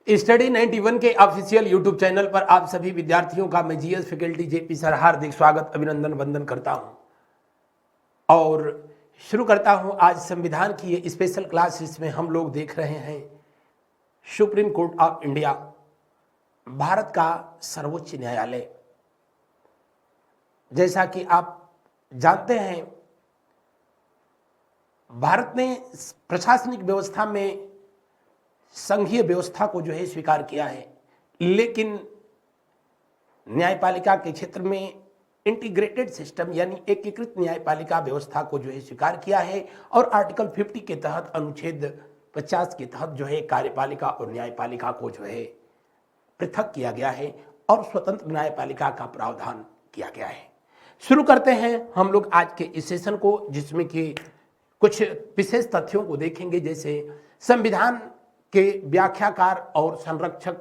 Study 91 के official YouTube channel पर आप सभी विद्यार्थियों का मैं जीएस फैकल्टी जेपी सर हार्दिक स्वागत अभिनंदन वंदन करता हूं और शुरू करता हूं आज संविधान की ये स्पेशल क्लास जिसमें हम लोग देख रहे हैं supreme court of India, Bharat का सर्वोच्च न्यायालय। जैसा कि आप जानते हैं, भारत ने प्रशासनिक व्यवस्था में संघीय व्यवस्था को स्वीकार किया है, लेकिन न्यायपालिका के क्षेत्र में इंटीग्रेटेड सिस्टम यानी एकीकृत न्यायपालिका व्यवस्था को स्वीकार किया है और आर्टिकल 50 के तहत अनुच्छेद 50 के तहत कार्यपालिका और न्यायपालिका को पृथक किया गया है और स्वतंत्र न्यायपालिका का प्रावधान किया गया है। शुरू करते हैं हम लोग आज के इस सेशन को, जिसमें कि कुछ विशेष तथ्यों को देखेंगे, जैसे संविधान के व्याख्याकार और संरक्षक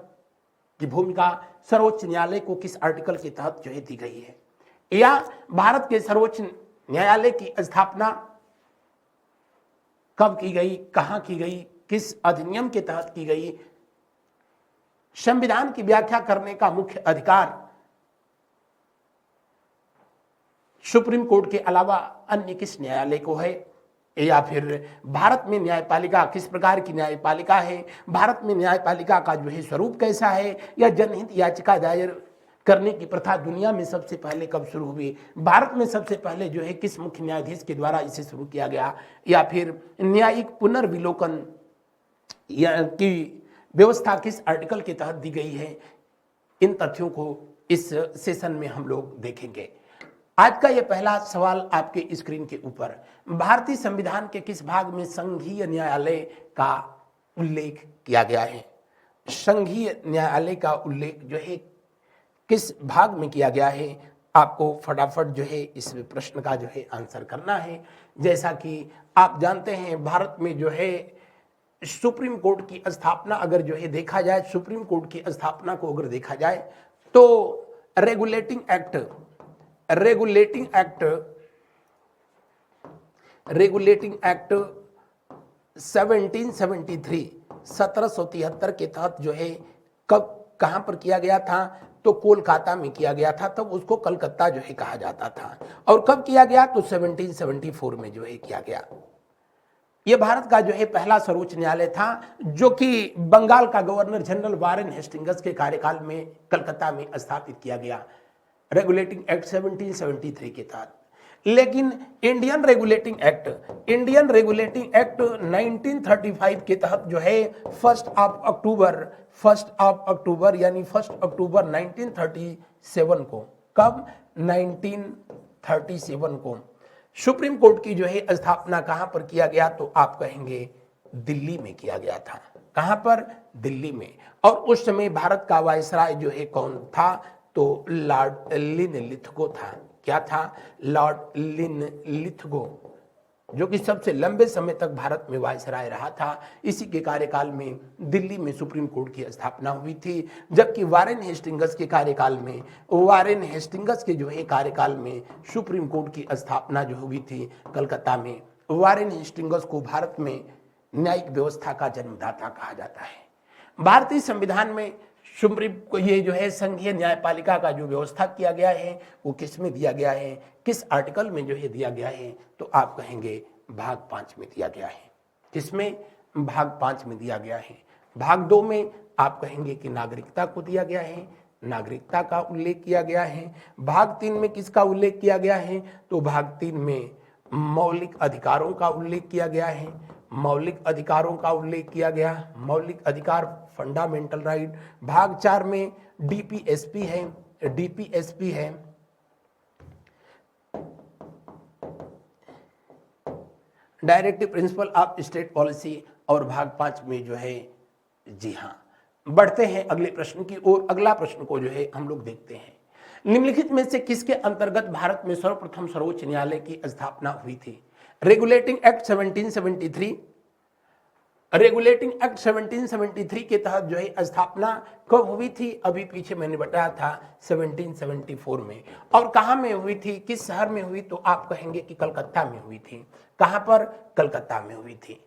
की भूमिका सर्वोच्च न्यायालय को किस आर्टिकल के तहत दी गई है, या भारत के सर्वोच्च न्यायालय की स्थापना कब की गई, कहां की गई, किस अधिनियम के तहत की गई। संविधान की व्याख्या करने का मुख्य अधिकार सुप्रीम कोर्ट के अलावा अन्य किस न्यायालय को है, या फिर भारत में न्यायपालिका किस प्रकार की न्यायपालिका है, भारत में न्यायपालिका का स्वरूप कैसा है, या जनहित याचिका दायर करने की प्रथा दुनिया में सबसे पहले कब शुरू हुई, भारत में सबसे पहले किस मुख्य न्यायाधीश के द्वारा इसे शुरू किया गया, या फिर न्यायिक पुनर्विलोकन की व्यवस्था किस आर्टिकल के तहत दी गई है। इन तथ्यों को इस सेशन में हम लोग देखेंगे। आज का यह पहला सवाल आपके स्क्रीन के ऊपर, भारतीय संविधान के किस भाग में संघीय न्यायालय का उल्लेख किया गया है। संघीय न्यायालय का उल्लेख किस भाग में किया गया है, आपको फटाफट इस प्रश्न का आंसर करना है। जैसा कि आप जानते हैं, भारत में सुप्रीम कोर्ट की स्थापना अगर देखा जाए, सुप्रीम कोर्ट की स्थापना को अगर देखा जाए तो रेगुलेटिंग एक्ट 1773 के तहत कब कहां पर किया गया था, तो कोलकाता में किया गया था, तब उसको कलकत्ता कहा जाता था। और कब किया गया, तो 1774 में किया गया। यह भारत का पहला सर्वोच्च न्यायालय था, जो कि बंगाल का गवर्नर जनरल वारेन हेस्टिंग्स के कार्यकाल में कलकत्ता में स्थापित किया गया, रेगुलेटिंग एक्ट 1773 के तहत। लेकिन इंडियन रेगुलेटिंग एक्ट 1935 के तहत 1 अक्टूबर यानी 1 अक्टूबर 1937 को, कब 1937 को सुप्रीम कोर्ट की स्थापना कहां पर किया गया, तो आप कहेंगे दिल्ली में किया गया था। कहां पर, दिल्ली में। और उस समय भारत का वायसराय कौन था, तो लॉर्ड लिनलिथगो था। क्या था, लॉर्ड लिनलिथगो, जो कि सबसे लंबे समय तक भारत में वायसराय रहा था। इसी के कार्यकाल में दिल्ली में सुप्रीम कोर्ट की स्थापना हुई थी, जबकि वारेन हेस्टिंग्स के कार्यकाल में कार्यकाल में सुप्रीम कोर्ट की स्थापना हुई थी कलकत्ता में। वारेन हेस्टिंग्स को भारत में न्यायिक व्यवस्था का जन्मदाता कहा जाता है। भारतीय संविधान में सुप्रीम को ये संघीय न्यायपालिका का व्यवस्था किया गया है, वो किस में दिया गया है, किस आर्टिकल में दिया गया है, तो आप कहेंगे भाग 5 में दिया गया है। किसमें, भाग 5 में दिया गया है। भाग 2 में आप कहेंगे कि नागरिकता को दिया गया है, नागरिकता का उल्लेख किया गया है। भाग 3 में किसका उल्लेख किया गया है, तो भाग 3 में मौलिक अधिकारों का उल्लेख किया गया है। मौलिक अधिकारों का उल्लेख किया गया, मौलिक अधिकार, फंडामेंटल राइट। भाग 4 में डीपीएसपी है, directive principle of state policy. और भाग 5 में जी हाँ। बढ़ते हैं अगले प्रश्न की ओर। अगला प्रश्न को हम लोग देखते हैं, निम्नलिखित में से किसके अंतर्गत भारत में सर्वप्रथम सर्वोच्च न्यायालय की स्थापना हुई थी। रेगुलेटिंग एक्ट 1773, रेगुलेटिंग एक्ट 1773 के तहत स्थापना कब हुई थी, अभी पीछे मैंने बताया था 1774 में। और कहां में हुई थी, किस शहर में हुई, तो आप कहेंगे कि कलकत्ता में हुई थी। कहां पर, कलकत्ता में हुई थी।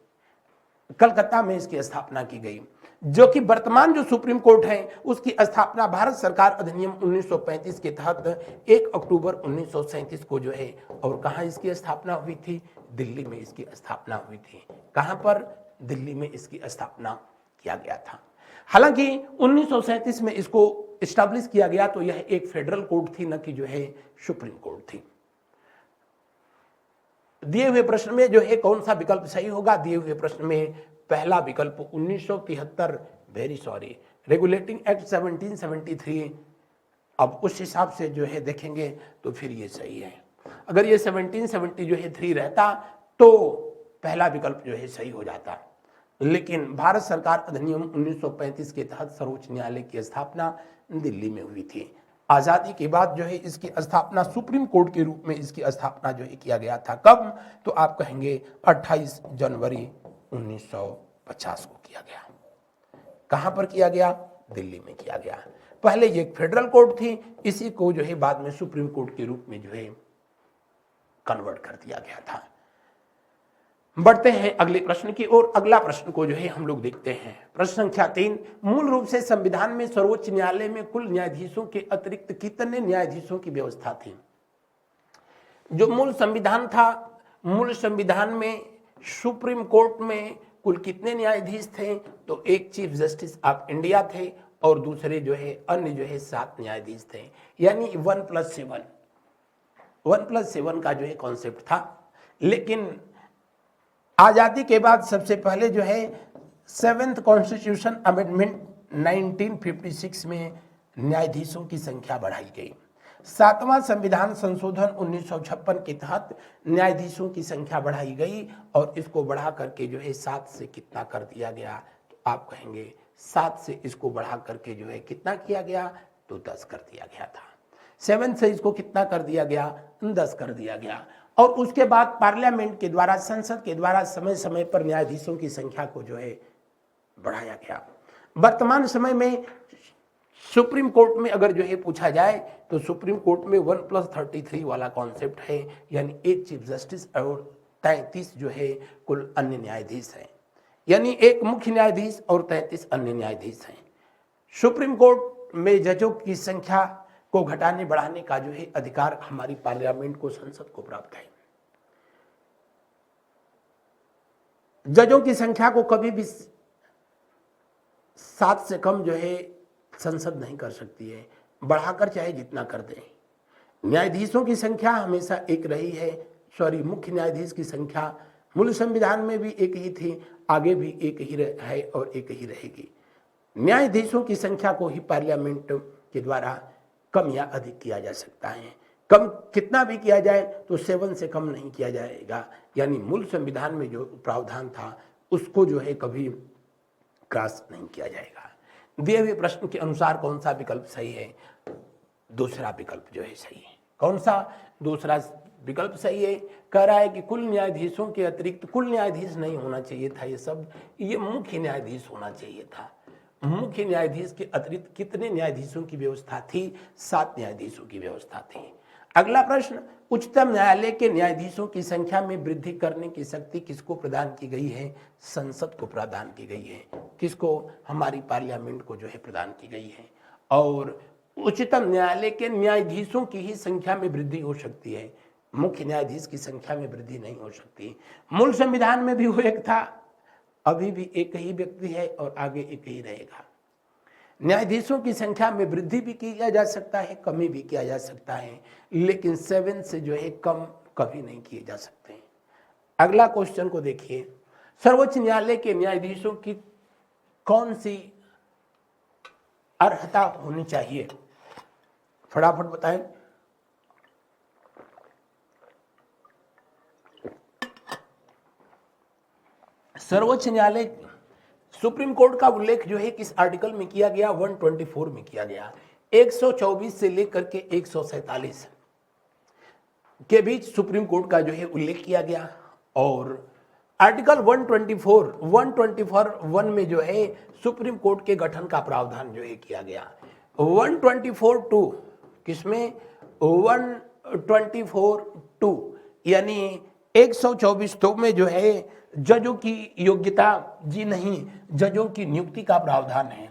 कलकत्ता में इसकी स्थापना की गई, जो कि वर्तमान जो सुप्रीम कोर्ट है उसकी स्थापना भारत सरकार अधिनियम 1935 के तहत 1 अक्टूबर 1937 को जो है, और कहाँ इसकी स्थापना हुई थी? दिल्ली में इसकी स्थापना हुई थी। कहाँ पर? दिल्ली में इसकी स्थापना किया गया था। हालांकि 1937 में इसको इस्टेब्लिश किया गया तो यह एक फेडरल कोर्ट थी, न कि जो है सुप्रीम कोर्ट थी। दिए हुए प्रश्न में जो है कौन सा विकल्प सही होगा? दिए हुए प्रश्न में पहला विकल्प 1973, वेरी सॉरी, रेगुलेटिंग एक्ट 1773। अब उस हिसाब से जो है देखेंगे तो फिर ये सही है। अगर ये 1770 जो है 3 रहता तो पहला विकल्प जो है सही हो जाता। लेकिन भारत सरकार अधिनियम 1935 के तहत सर्वोच्च न्यायालय की स्थापना दिल्ली में हुई थी। आज़ादी के बाद जो है इसकी स्थापना सुप्रीम कोर्ट के रूप में इसकी स्थापना जो है किया गया था। कब? तो आप कहेंगे 28 जनवरी 1950 को किया गया। कहां पर किया गया? दिल्ली में किया गया। पहले ये एक फेडरल कोर्ट थी, इसी को जो है बाद में सुप्रीम कोर्ट के रूप में जो है कन्वर्ट कर दिया गया था। बढ़ते हैं अगले प्रश्न की ओर। अगला प्रश्न को जो है हम लोग देखते हैं। प्रश्न संख्या 3, मूल रूप से संविधान में सर्वोच्च न्यायालय में कुल न्यायाधीशों के अतिरिक्त कितने न्यायाधीशों की व्यवस्था थी? जो मूल संविधान था, मूल संविधान में सुप्रीम कोर्ट में कुल कितने न्यायाधीश थे? तो एक चीफ जस्टिस ऑफ इंडिया थे और दूसरे जो है अन्य जो है 7 न्यायाधीश थे, यानी 1+7 का जो है कॉन्सेप्ट था। लेकिन आजादी के बाद सबसे पहले जो है 7th कॉन्स्टिट्यूशन अमेंडमेंट 1956 में न्यायाधीशों की संख्या बढ़ाई गई। 7वां संविधान संशोधन 1956 के तहत न्यायाधीशों की संख्या बढ़ाई गई और इसको बढ़ा करके जो है 7 से कितना कर दिया गया? तो आप कहेंगे 7 से इसको बढ़ा करके जो है कितना किया गया? तो 10 कर दिया गया था। 7 से इसको कितना कर दिया गया? 10 कर दिया गया। और उसके बाद पार्लियामेंट के द्वारा, संसद के द्वारा समय समय पर न्यायाधीशों की संख्या को जो है बढ़ाया गया। वर्तमान समय में सुप्रीम कोर्ट में अगर जो है पूछा जाए तो सुप्रीम कोर्ट में 1+33 वाला कॉन्सेप्ट है, यानी एक चीफ जस्टिस और 33 जो है कुल अन्य न्यायाधीश हैं, यानी एक मुख्य न्यायाधीश और 33 अन्य न्यायाधीश हैं। सुप्रीम कोर्ट में जजों की संख्या को घटाने बढ़ाने का जो है अधिकार हमारी पार्लियामेंट को, संसद को प्राप्त है। जजों की संख्या को कभी भी 7 से कम जो है संसद नहीं कर सकती है, बढ़ाकर चाहे जितना कर दें। न्यायाधीशों की संख्या हमेशा एक रही है, मुख्य न्यायाधीश की संख्या मूल संविधान में भी एक ही थी, आगे भी एक ही है और एक ही रहेगी। न्यायाधीशों की संख्या को ही पार्लियामेंट के द्वारा कम या अधिक किया जा सकता है। कम कितना भी किया जाए तो 7 से कम नहीं किया जाएगा, यानी मूल संविधान में जो प्रावधान था उसको जो है कभी क्रॉस नहीं किया जाएगा। दिए हुए प्रश्न के अनुसार कौन सा विकल्प सही है? दूसरा विकल्प जो है सही है। कौन सा दूसरा विकल्प सही है? कह रहा है कि कुल न्यायाधीशों के अतिरिक्त, कुल न्यायाधीश नहीं होना चाहिए था ये शब्द, ये मुख्य न्यायाधीश होना चाहिए था। मुख्य न्यायाधीश के अतिरिक्त कितने न्यायाधीशों की व्यवस्था थी? 7 न्यायाधीशों की व्यवस्था थी। अगला प्रश्न, उच्चतम न्यायालय के न्यायाधीशों की संख्या में वृद्धि करने की शक्ति किसको प्रदान की गई है? संसद को प्रदान की गई है। किसको? हमारी पार्लियामेंट को जो है प्रदान की गई है। और उच्चतम न्यायालय के न्यायाधीशों की ही संख्या में वृद्धि हो सकती है, मुख्य न्यायाधीश की संख्या में वृद्धि नहीं हो सकती। मूल संविधान में भी वो एक था, अभी भी एक ही व्यक्ति है और आगे एक ही रहेगा। न्यायाधीशों की संख्या में वृद्धि भी किया जा सकता है, कमी भी किया जा सकता है, लेकिन 7 से जो है कम कभी नहीं किए जा सकते। अगला क्वेश्चन को देखिए, सर्वोच्च न्यायालय के न्यायाधीशों की कौन सी अर्हता होनी चाहिए? फटाफट बताएं। सर्वोच्च न्यायालय, सुप्रीम कोर्ट का उल्लेख जो है किस आर्टिकल में किया गया? 124 में किया गया। 124 से लेकर के 147 के बीच सुप्रीम कोर्ट का जो है उल्लेख किया गया। और आर्टिकल 124 में जो है सुप्रीम कोर्ट के गठन का प्रावधान जो है किया गया। 124(2) किसमें? 124(2) यानी 124 तो में जो है जजों की योग्यता, जी नहीं, जजों की नियुक्ति का प्रावधान है,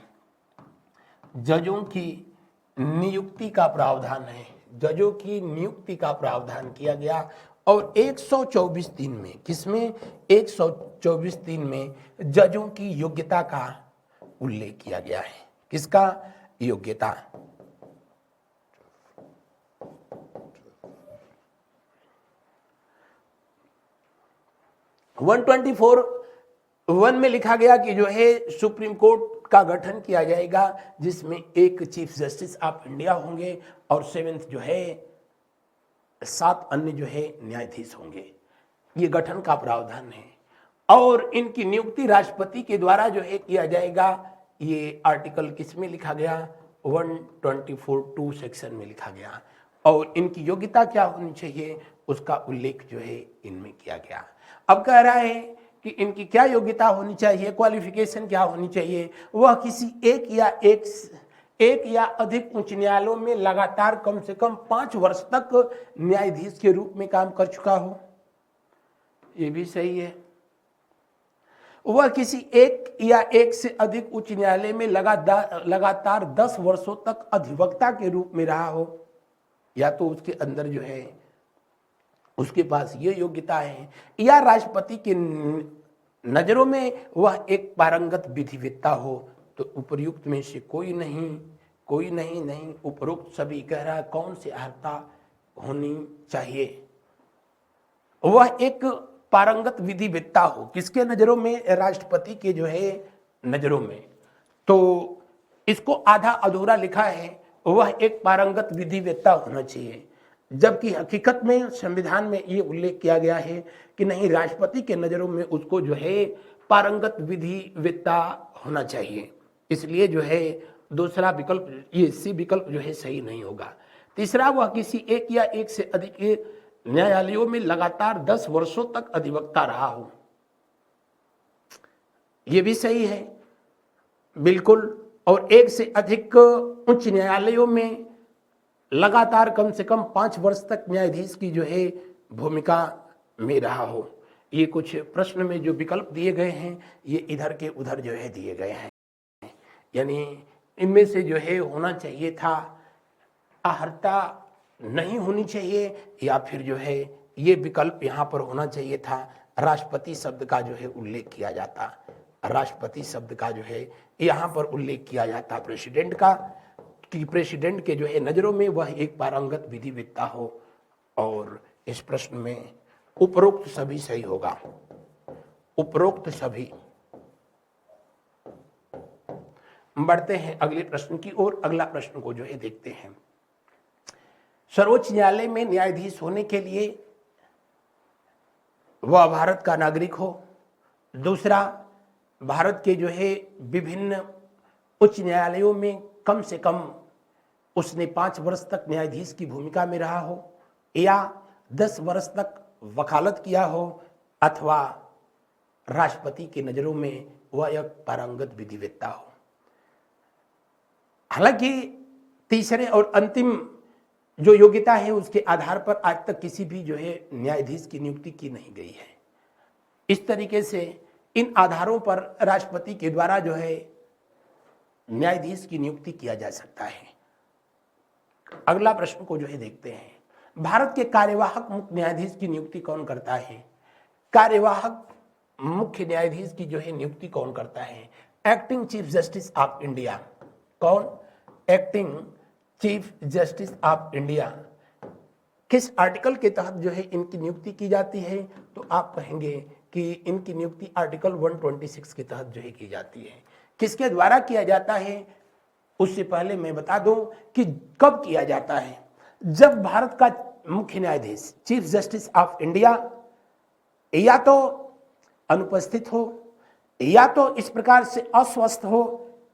जजों की नियुक्ति का प्रावधान है, जजों की नियुक्ति का प्रावधान किया गया। और 124(3) में, किसमें, 124(3) में जजों की योग्यता का उल्लेख किया गया है। किसका, योग्यता। 124(1) में लिखा गया कि जो है सुप्रीम कोर्ट का गठन किया जाएगा, जिसमें एक चीफ जस्टिस ऑफ इंडिया होंगे और 7 जो है 7 अन्य जो है न्यायाधीश होंगे। ये गठन का प्रावधान है और इनकी नियुक्ति राष्ट्रपति के द्वारा जो है किया जाएगा। ये आर्टिकल किस में लिखा गया, 124(2) सेक्शन में लिखा गया। और इनकी योग्यता क्या होनी चाहिए उसका उल्लेख जो है इनमें किया गया। अब कह रहा है कि इनकी क्या योग्यता होनी चाहिए, क्वालिफिकेशन क्या होनी चाहिए, वह किसी एक या अधिक उच्च न्यायालयों में लगातार कम से कम 5 वर्ष तक न्यायाधीश के रूप में काम कर चुका हो। ये भी सही है। वह किसी एक या एक से अधिक उच्च न्यायालय में लगातार 10 वर्षों तक अधिवक्ता के रूप में रहा हो, या तो उसके अंदर जो है उसके पास ये योग्यता है, या राष्ट्रपति के नजरों में वह एक पारंगत विधिवेत्ता हो। तो उपयुक्त में से कोई नहीं, उपरोक्त सभी कह रहा है कौन सी अर्हता होनी चाहिए, वह एक पारंगत विधिवेत्ता हो। किसके नजरों में, राष्ट्रपति के जो है नजरों में। तो इसको आधा अधूरा लिखा है, वह एक पारंगत विधिवेत्ता होना चाहिए, जबकि हकीकत में संविधान में ये उल्लेख किया गया है कि नहीं, राष्ट्रपति के नजरों में उसको जो है पारंगत विधिवेत्ता होना चाहिए। इसलिए जो है दूसरा विकल्प, ये सी विकल्प जो है सही नहीं होगा। तीसरा, वह किसी एक या एक से अधिक न्यायालयों में लगातार 10 वर्षों तक अधिवक्ता रहा हो। ये भी सही है बिल्कुल। और एक से अधिक उच्च न्यायालयों में लगातार कम से कम 5 वर्ष तक न्यायाधीश की जो है भूमिका में रहा हो। ये कुछ प्रश्न में जो विकल्प दिए गए हैं ये इधर के उधर जो है दिए गए हैं, यानी इनमें से जो है होना चाहिए था अर्हता नहीं होनी चाहिए, या फिर जो है ये विकल्प यहाँ पर होना चाहिए था, राष्ट्रपति शब्द का जो है उल्लेख किया जाता, राष्ट्रपति शब्द का जो है यहाँ पर उल्लेख किया जाता प्रेसिडेंट का, कि प्रेसिडेंट के जो है नजरों में वह एक पारंगत विधिवेत्ता हो। और इस प्रश्न में उपरोक्त सभी सही होगा, उपरोक्त सभी। बढ़ते हैं अगले प्रश्न की ओर। अगला प्रश्न को जो है देखते हैं। सर्वोच्च न्यायालय में न्यायाधीश होने के लिए वह भारत का नागरिक हो। दूसरा, भारत के जो है विभिन्न उच्च न्यायालयों में कम से कम उसने 5 वर्ष तक न्यायाधीश की भूमिका में रहा हो, या 10 वर्ष तक वकालत किया हो, अथवा राष्ट्रपति के नजरों में वह एक पारंगत विधिवेत्ता हो। हालांकि तीसरे और अंतिम जो योग्यता है उसके आधार पर आज तक किसी भी जो है न्यायाधीश की नियुक्ति की नहीं गई है। इस तरीके से इन आधारों पर राष्ट्रपति के द्वारा जो है न्यायाधीश की नियुक्ति किया जा सकता है। अगला प्रश्न को जो है देखते हैं। भारत के कार्यवाहक मुख्य न्यायाधीश की नियुक्ति कौन करता है? कार्यवाहक मुख्य न्यायाधीश की जो है नियुक्ति कौन करता है? Acting chief justice of India. कौन? Acting chief justice of India. किस आर्टिकल के तहत जो है इनकी नियुक्ति की जाती है? तो आप कहेंगे कि इनकी नियुक्ति आर्टिकल 126 के तहत जो है की जाती है। किसके द्वारा किया जाता है उससे पहले मैं बता दूं कि कब किया जाता है। जब भारत का मुख्य न्यायाधीश चीफ जस्टिस ऑफ इंडिया या तो अनुपस्थित हो, या तो इस प्रकार से अस्वस्थ हो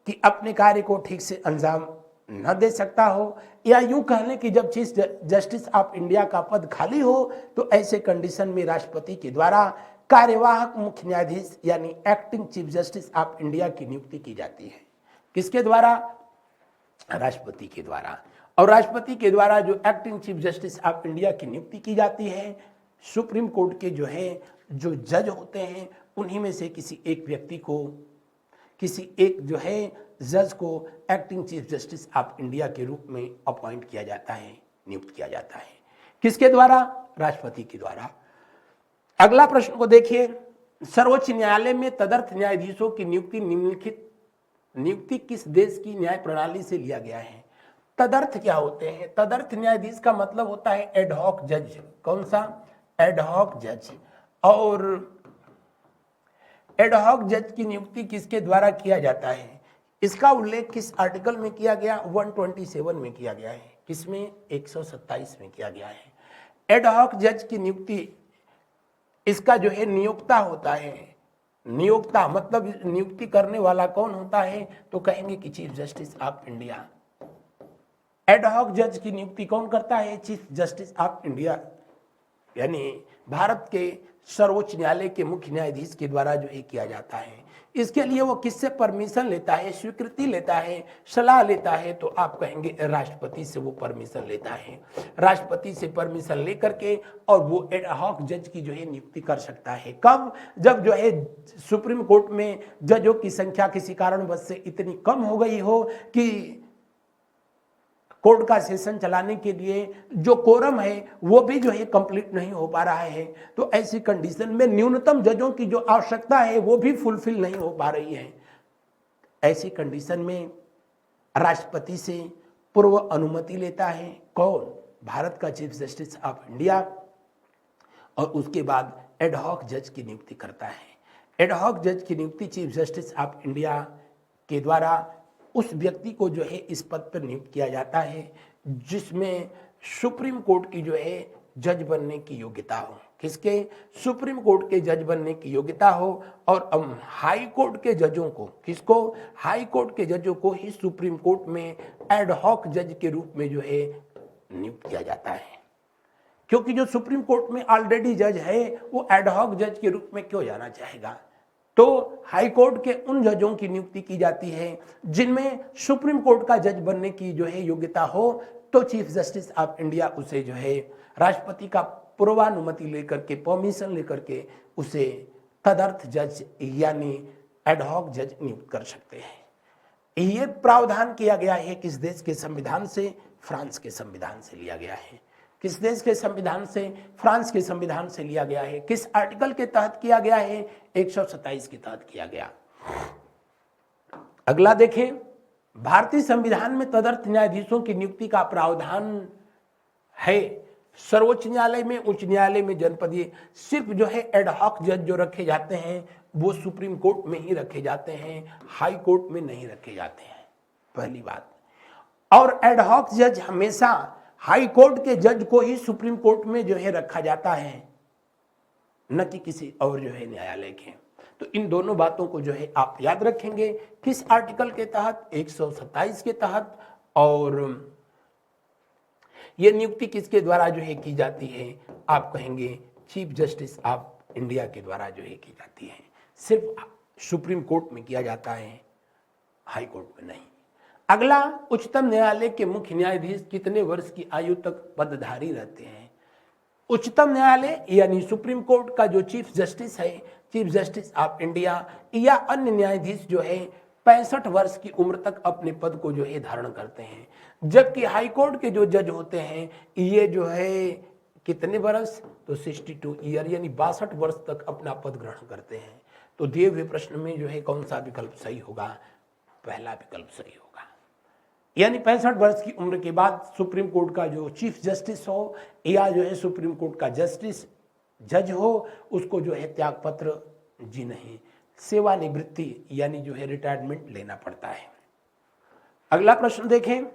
कि अपने कार्य को ठीक से अंजाम न दे सकता हो, या यूं कहने कि जब चीफ जस्टिस ऑफ इंडिया का पद खाली हो तो ऐसे कंडीशन में राष्ट्रपति के द्वारा कार्यवाहक मुख्य न्यायाधीश यानी acting chief justice of India की नियुक्ति की जाती है। किसके द्वारा? राष्ट्रपति के द्वारा। और राष्ट्रपति के द्वारा जो acting chief justice of India की नियुक्ति की जाती है सुप्रीम कोर्ट के जो जज होते हैं उन्हीं में से किसी एक व्यक्ति को, किसी एक जज को acting chief justice of India के रूप में अपॉइंट किया जाता है, नियुक्त किया जाता है। किसके द्वारा? राष्ट्रपति के द्वारा। अगला प्रश्न को देखिए, सर्वोच्च न्यायालय में तदर्थ न्यायाधीशों की नियुक्ति निम्नलिखित नियुक्ति किस देश की न्याय प्रणाली से लिया गया है? तदर्थ क्या होते हैं? तदर्थ न्यायाधीश का मतलब होता है एडहॉक जज। कौन सा? एडहॉक जज। और एडहॉक जज की नियुक्ति किसके द्वारा किया जाता है? इसका उल्लेख किस आर्टिकल में किया गया? 127 में किया गया है। किसमें? 127 में किया गया है। एडहॉक जज की नियुक्ति, इसका नियोक्ता होता है। नियोक्ता मतलब नियुक्ति करने वाला कौन होता है? तो कहेंगे कि chief justice of India. Ad hoc जज की नियुक्ति कौन करता है? चीफ जस्टिस ऑफ इंडिया, यानी भारत के सर्वोच्च न्यायालय के मुख्य न्यायाधीश के द्वारा किया जाता है। इसके लिए वो किससे परमिशन लेता है, स्वीकृति लेता है, सलाह लेता है? तो आप कहेंगे राष्ट्रपति से वो परमिशन लेता है। राष्ट्रपति से परमिशन लेकर के और वो एडहॉक जज की नियुक्ति कर सकता है। कब? जब सुप्रीम कोर्ट में जजों की संख्या किसी कारणवश से इतनी कम हो गई हो कि कोर्ट का सेशन चलाने के लिए जो कोरम है वो भी कंप्लीट नहीं हो पा रहा है। तो ऐसी कंडीशन में न्यूनतम जजों की जो आवश्यकता है वो भी फुलफिल नहीं हो पा रही है। ऐसी कंडीशन में राष्ट्रपति से पूर्व अनुमति लेता है कौन? भारत का चीफ जस्टिस ऑफ इंडिया। और उसके बाद एडहॉक जज की नियुक्ति करता है। एडहॉक जज की नियुक्ति चीफ जस्टिस ऑफ इंडिया के द्वारा उस व्यक्ति को इस पद पर नियुक्त किया जाता है जिसमें सुप्रीम कोर्ट की जज बनने की योग्यता हो। किसके? सुप्रीम कोर्ट के जज बनने की योग्यता हो। और हाई कोर्ट के जजों को, किसको? हाई कोर्ट के जजों को ही सुप्रीम कोर्ट में एडहॉक जज के रूप में नियुक्त किया जाता है। क्योंकि जो सुप्रीम कोर्ट में ऑलरेडी जज है वो एडहॉक जज के रूप में क्यों जाना चाहेगा? तो हाई कोर्ट के उन जजों की नियुक्ति की जाती है जिनमें सुप्रीम कोर्ट का जज बनने की योग्यता हो। तो चीफ जस्टिस ऑफ इंडिया उसे राष्ट्रपति का पूर्वानुमति लेकर के, परमिशन लेकर के उसे तदर्थ जज यानी एडहॉक जज नियुक्त कर सकते हैं। ये प्रावधान किया गया है किस देश के संविधान से? फ्रांस के संविधान से लिया गया है। किस देश के संविधान से? फ्रांस के संविधान से लिया गया है। किस आर्टिकल के तहत किया गया है? 127 के तहत किया गया। अगला देखें, भारतीय संविधान में तदर्थ न्यायाधीशों की नियुक्ति का प्रावधान है। सर्वोच्च न्यायालय में, उच्च न्यायालय में, जनपदीय, सिर्फ एडहॉक जज जो रखे जाते हैं वो सुप्रीम कोर्ट में ही रखे जाते हैं, हाई कोर्ट में नहीं रखे जाते हैं। पहली बात। और एडहॉक जज हमेशा हाई कोर्ट के जज को ही सुप्रीम कोर्ट में रखा जाता है, न कि किसी और न्यायालय के। तो इन दोनों बातों को आप याद रखेंगे। किस आर्टिकल के तहत? 127 के तहत। और ये नियुक्ति किसके द्वारा की जाती है? आप कहेंगे चीफ जस्टिस ऑफ इंडिया के द्वारा की जाती है। सिर्फ सुप्रीम कोर्ट में किया जाता है, हाई कोर्ट में नहीं। अगला, उच्चतम न्यायालय के मुख्य न्यायाधीश कितने वर्ष की आयु तक पदधारी रहते हैं? उच्चतम न्यायालय यानी सुप्रीम कोर्ट का जो चीफ जस्टिस है, चीफ जस्टिस ऑफ इंडिया या अन्य न्यायाधीश 65 वर्ष की उम्र तक अपने पद को धारण करते हैं। जबकि हाई कोर्ट के जो जज होते हैं ये कितने वर्ष? तो 62 ईयर यानी 62 वर्ष तक अपना पद ग्रहण करते हैं। तो दिए हुए प्रश्न में कौन सा विकल्प सही होगा? पहला विकल्प सही होगा। यानी 65 वर्ष की उम्र के बाद सुप्रीम कोर्ट का जो चीफ जस्टिस हो या सुप्रीम कोर्ट का जज हो उसको त्यागपत्र जी नहीं, सेवानिवृत्ति यानी रिटायरमेंट लेना पड़ता है। अगला प्रश्न देखें,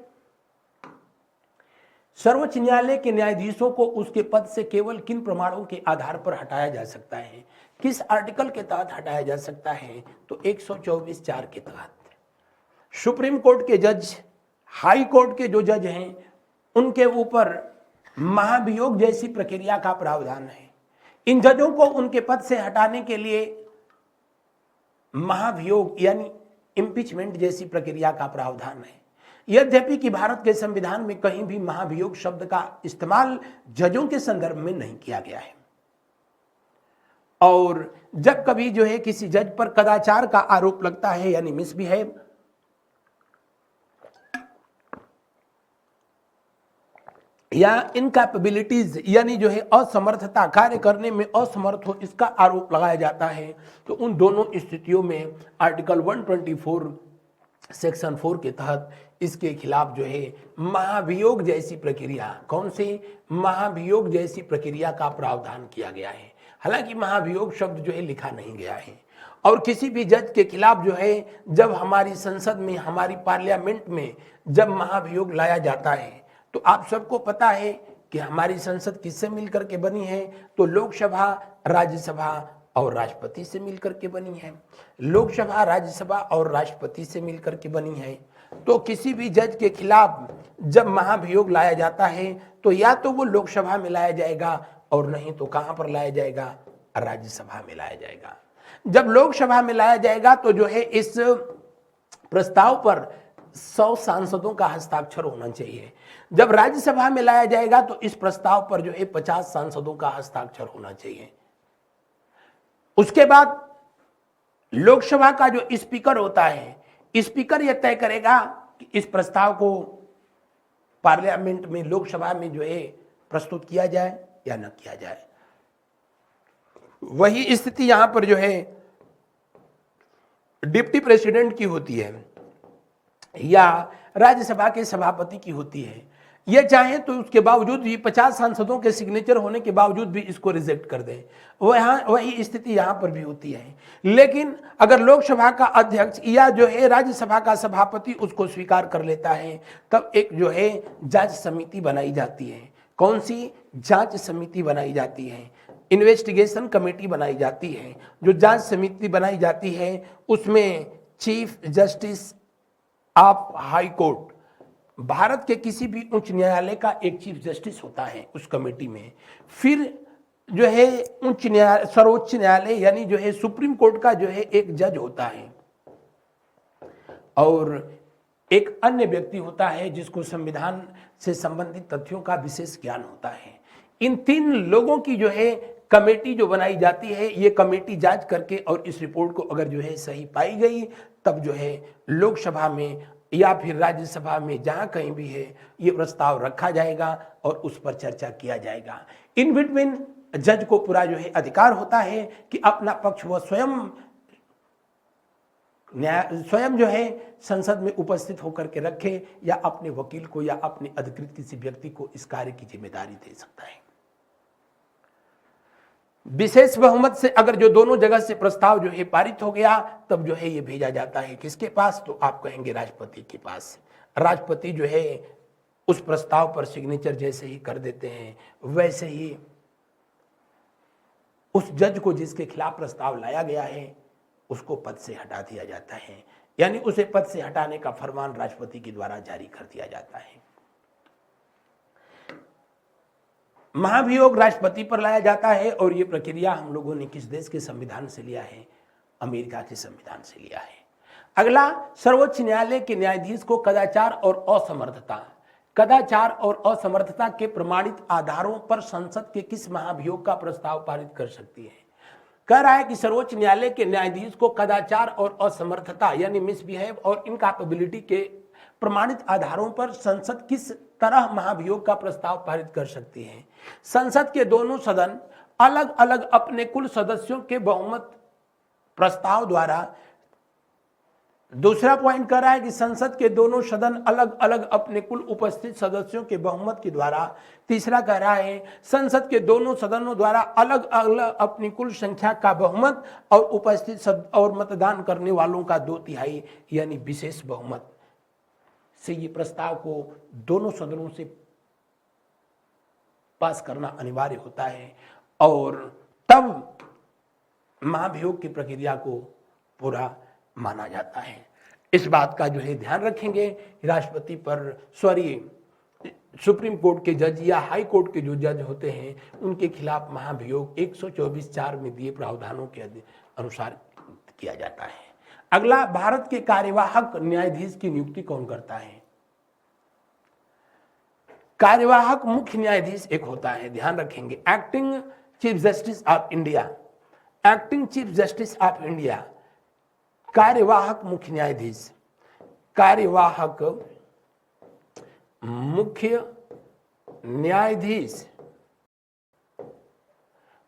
सर्वोच्च न्यायालय के न्यायाधीशों को उसके पद से केवल किन प्रमाणों के आधार पर हटाया जा सकता है? किस आर्टिकल के तहत हटाया जा सकता है? तो 124(4) के तहत। सुप्रीम कोर्ट के जज, हाई कोर्ट के जो जज हैं उनके ऊपर महाभियोग जैसी प्रक्रिया का प्रावधान है। इन जजों को उनके पद से हटाने के लिए महाभियोग यानी इम्पीचमेंट जैसी प्रक्रिया का प्रावधान है। यद्यपि कि भारत के संविधान में कहीं भी महाभियोग शब्द का इस्तेमाल जजों के संदर्भ में नहीं किया गया है। और जब कभी जो है किसी जज पर कदाचार का आरोप लगता है यानी मिसबिहेव, या इनकैपेबिलिटीज यानी जो है असमर्थता, कार्य करने में असमर्थ हो, इसका आरोप लगाया जाता है, तो उन दोनों स्थितियों में आर्टिकल 124 सेक्शन 4 के तहत इसके खिलाफ जो है महाभियोग जैसी प्रक्रिया, कौन सी, महाभियोग जैसी प्रक्रिया का प्रावधान किया गया है। हालांकि महाभियोग शब्द जो है लिखा नहीं गया है, और किसी भी जज के खिलाफ जो है जब हमारी संसद में, हमारी पार्लियामेंट में जब महाभियोग लाया जाता है, तो आप सबको पता है कि हमारी संसद किससे मिलकर के बनी है, तो लोकसभा, राज्यसभा और राष्ट्रपति से मिलकर के बनी है। लोकसभा, राज्यसभा और राष्ट्रपति से मिलकर के बनी है। तो किसी भी जज के खिलाफ जब महाभियोग लाया जाता है तो या तो वो लोकसभा में लाया जाएगा और नहीं तो कहां पर लाया जाएगा, राज्यसभा में लाया जाएगा। जब लोकसभा में लाया जाएगा तो जो है इस प्रस्ताव पर 100 सांसदों का हस्ताक्षर होना चाहिए। जब राज्यसभा में लाया जाएगा तो इस प्रस्ताव पर जो है 50 सांसदों का हस्ताक्षर होना चाहिए। उसके बाद लोकसभा का जो स्पीकर होता है, स्पीकर यह तय करेगा कि इस प्रस्ताव को पार्लियामेंट में, लोकसभा में जो है प्रस्तुत किया जाए या न किया जाए। वही स्थिति यहां पर जो है डिप्टी प्रेसिडेंट की होती है या राज्यसभा के सभापति की होती है। ये चाहे तो उसके बावजूद भी 50 सांसदों के सिग्नेचर होने के बावजूद भी इसको रिजेक्ट कर दें, वही स्थिति यहां पर भी होती है। लेकिन अगर लोकसभा का अध्यक्ष या जो है राज्यसभा का सभापति उसको स्वीकार कर लेता है, तब एक जो है जांच समिति बनाई जाती है। कौन सी जांच समिति बनाई जाती है? इन्वेस्टिगेशन कमेटी बनाई जाती है। जो जांच समिति बनाई जाती है उसमें chief justice of high court, Bharat के किसी भी उच्च न्यायालय का एक चीफ जस्टिस होता है उस कमेटी में। फिर जो है उच्च न्यायालय, सर्वोच्च न्यायालय यानी जो है सुप्रीम कोर्ट का जो है एक जज होता है, और एक अन्य व्यक्ति होता है जिसको संविधान से संबंधित तथ्यों का विशेष ज्ञान होता है। इन 3 लोगों की जो है कमेटी जो बनाई जाती है, ये कमेटी जांच करके और इस रिपोर्ट को अगर जो है सही पाई गई, तब जो है लोकसभा में या फिर राज्यसभा में जहां कहीं भी है ये प्रस्ताव रखा जाएगा और उस पर चर्चा किया जाएगा। इन बिटवीन जज को पूरा जो है अधिकार होता है कि अपना पक्ष वह स्वयं जो है संसद में उपस्थित होकर के रखे, या अपने वकील को या अपने अधिकृत किसी व्यक्ति को इस कार्य की जिम्मेदारी दे सकता है। विशेष बहुमत से अगर जो दोनों जगह से प्रस्ताव जो है पारित हो गया, तब जो है ये भेजा जाता है किसके पास, तो आप कहेंगे राष्ट्रपति के पास। राष्ट्रपति जो है उस प्रस्ताव पर सिग्नेचर जैसे ही कर देते हैं, वैसे ही उस जज को जिसके खिलाफ प्रस्ताव लाया गया है उसको पद से हटा दिया जाता है, यानी उसे पद से हटाने का फरमान राष्ट्रपति के द्वारा जारी कर दिया जाता है। महाभियोग राष्ट्रपति पर लाया जाता है, और ये प्रक्रिया हम लोगों ने किस देश के संविधान से लिया है, अमेरिका के संविधान से लिया है। अगला, सर्वोच्च न्यायालय के न्यायाधीश को कदाचार और असमर्थता के प्रमाणित आधारों पर संसद के किस महाभियोग का प्रस्ताव पारित कर सकती है। कह रहा है कि सर्वोच्च न्यायालय के न्यायाधीश को कदाचार और असमर्थता यानी मिसबिहेव और इनकैपेबिलिटी के प्रमाणित आधारों पर संसद किस तरह महाभियोग का प्रस्ताव पारित कर सकती है। संसद के दोनों सदन अलग अलग अपने कुल सदस्यों के बहुमत प्रस्ताव द्वारा, दूसरा पॉइंट कर रहा है कि संसद के दोनों सदन अलग अलग अपने कुल उपस्थित सदस्यों के बहुमत के द्वारा, तीसरा कह रहा है संसद के दोनों सदनों द्वारा अलग अलग अपनी कुल संख्या का बहुमत और उपस्थित और मतदान करने वालों का 2/3 यानी विशेष बहुमत से ये प्रस्ताव को दोनों सदनों से पास करना अनिवार्य होता है, और तब महाभियोग की प्रक्रिया को पूरा माना जाता है। इस बात का जो है ध्यान रखेंगे, राष्ट्रपति पर सुप्रीम कोर्ट के जज या हाई कोर्ट के जो जज होते हैं उनके खिलाफ महाभियोग 124(4) में दिए प्रावधानों के अनुसार किया जाता है। अगला, भारत के कार्यवाहक न्यायाधीश की नियुक्ति कौन करता है। कार्यवाहक मुख्य न्यायाधीश एक होता है, ध्यान रखेंगे, acting chief justice of India. Acting chief justice of India, कार्यवाहक मुख्य न्यायाधीश, कार्यवाहक मुख्य न्यायाधीश,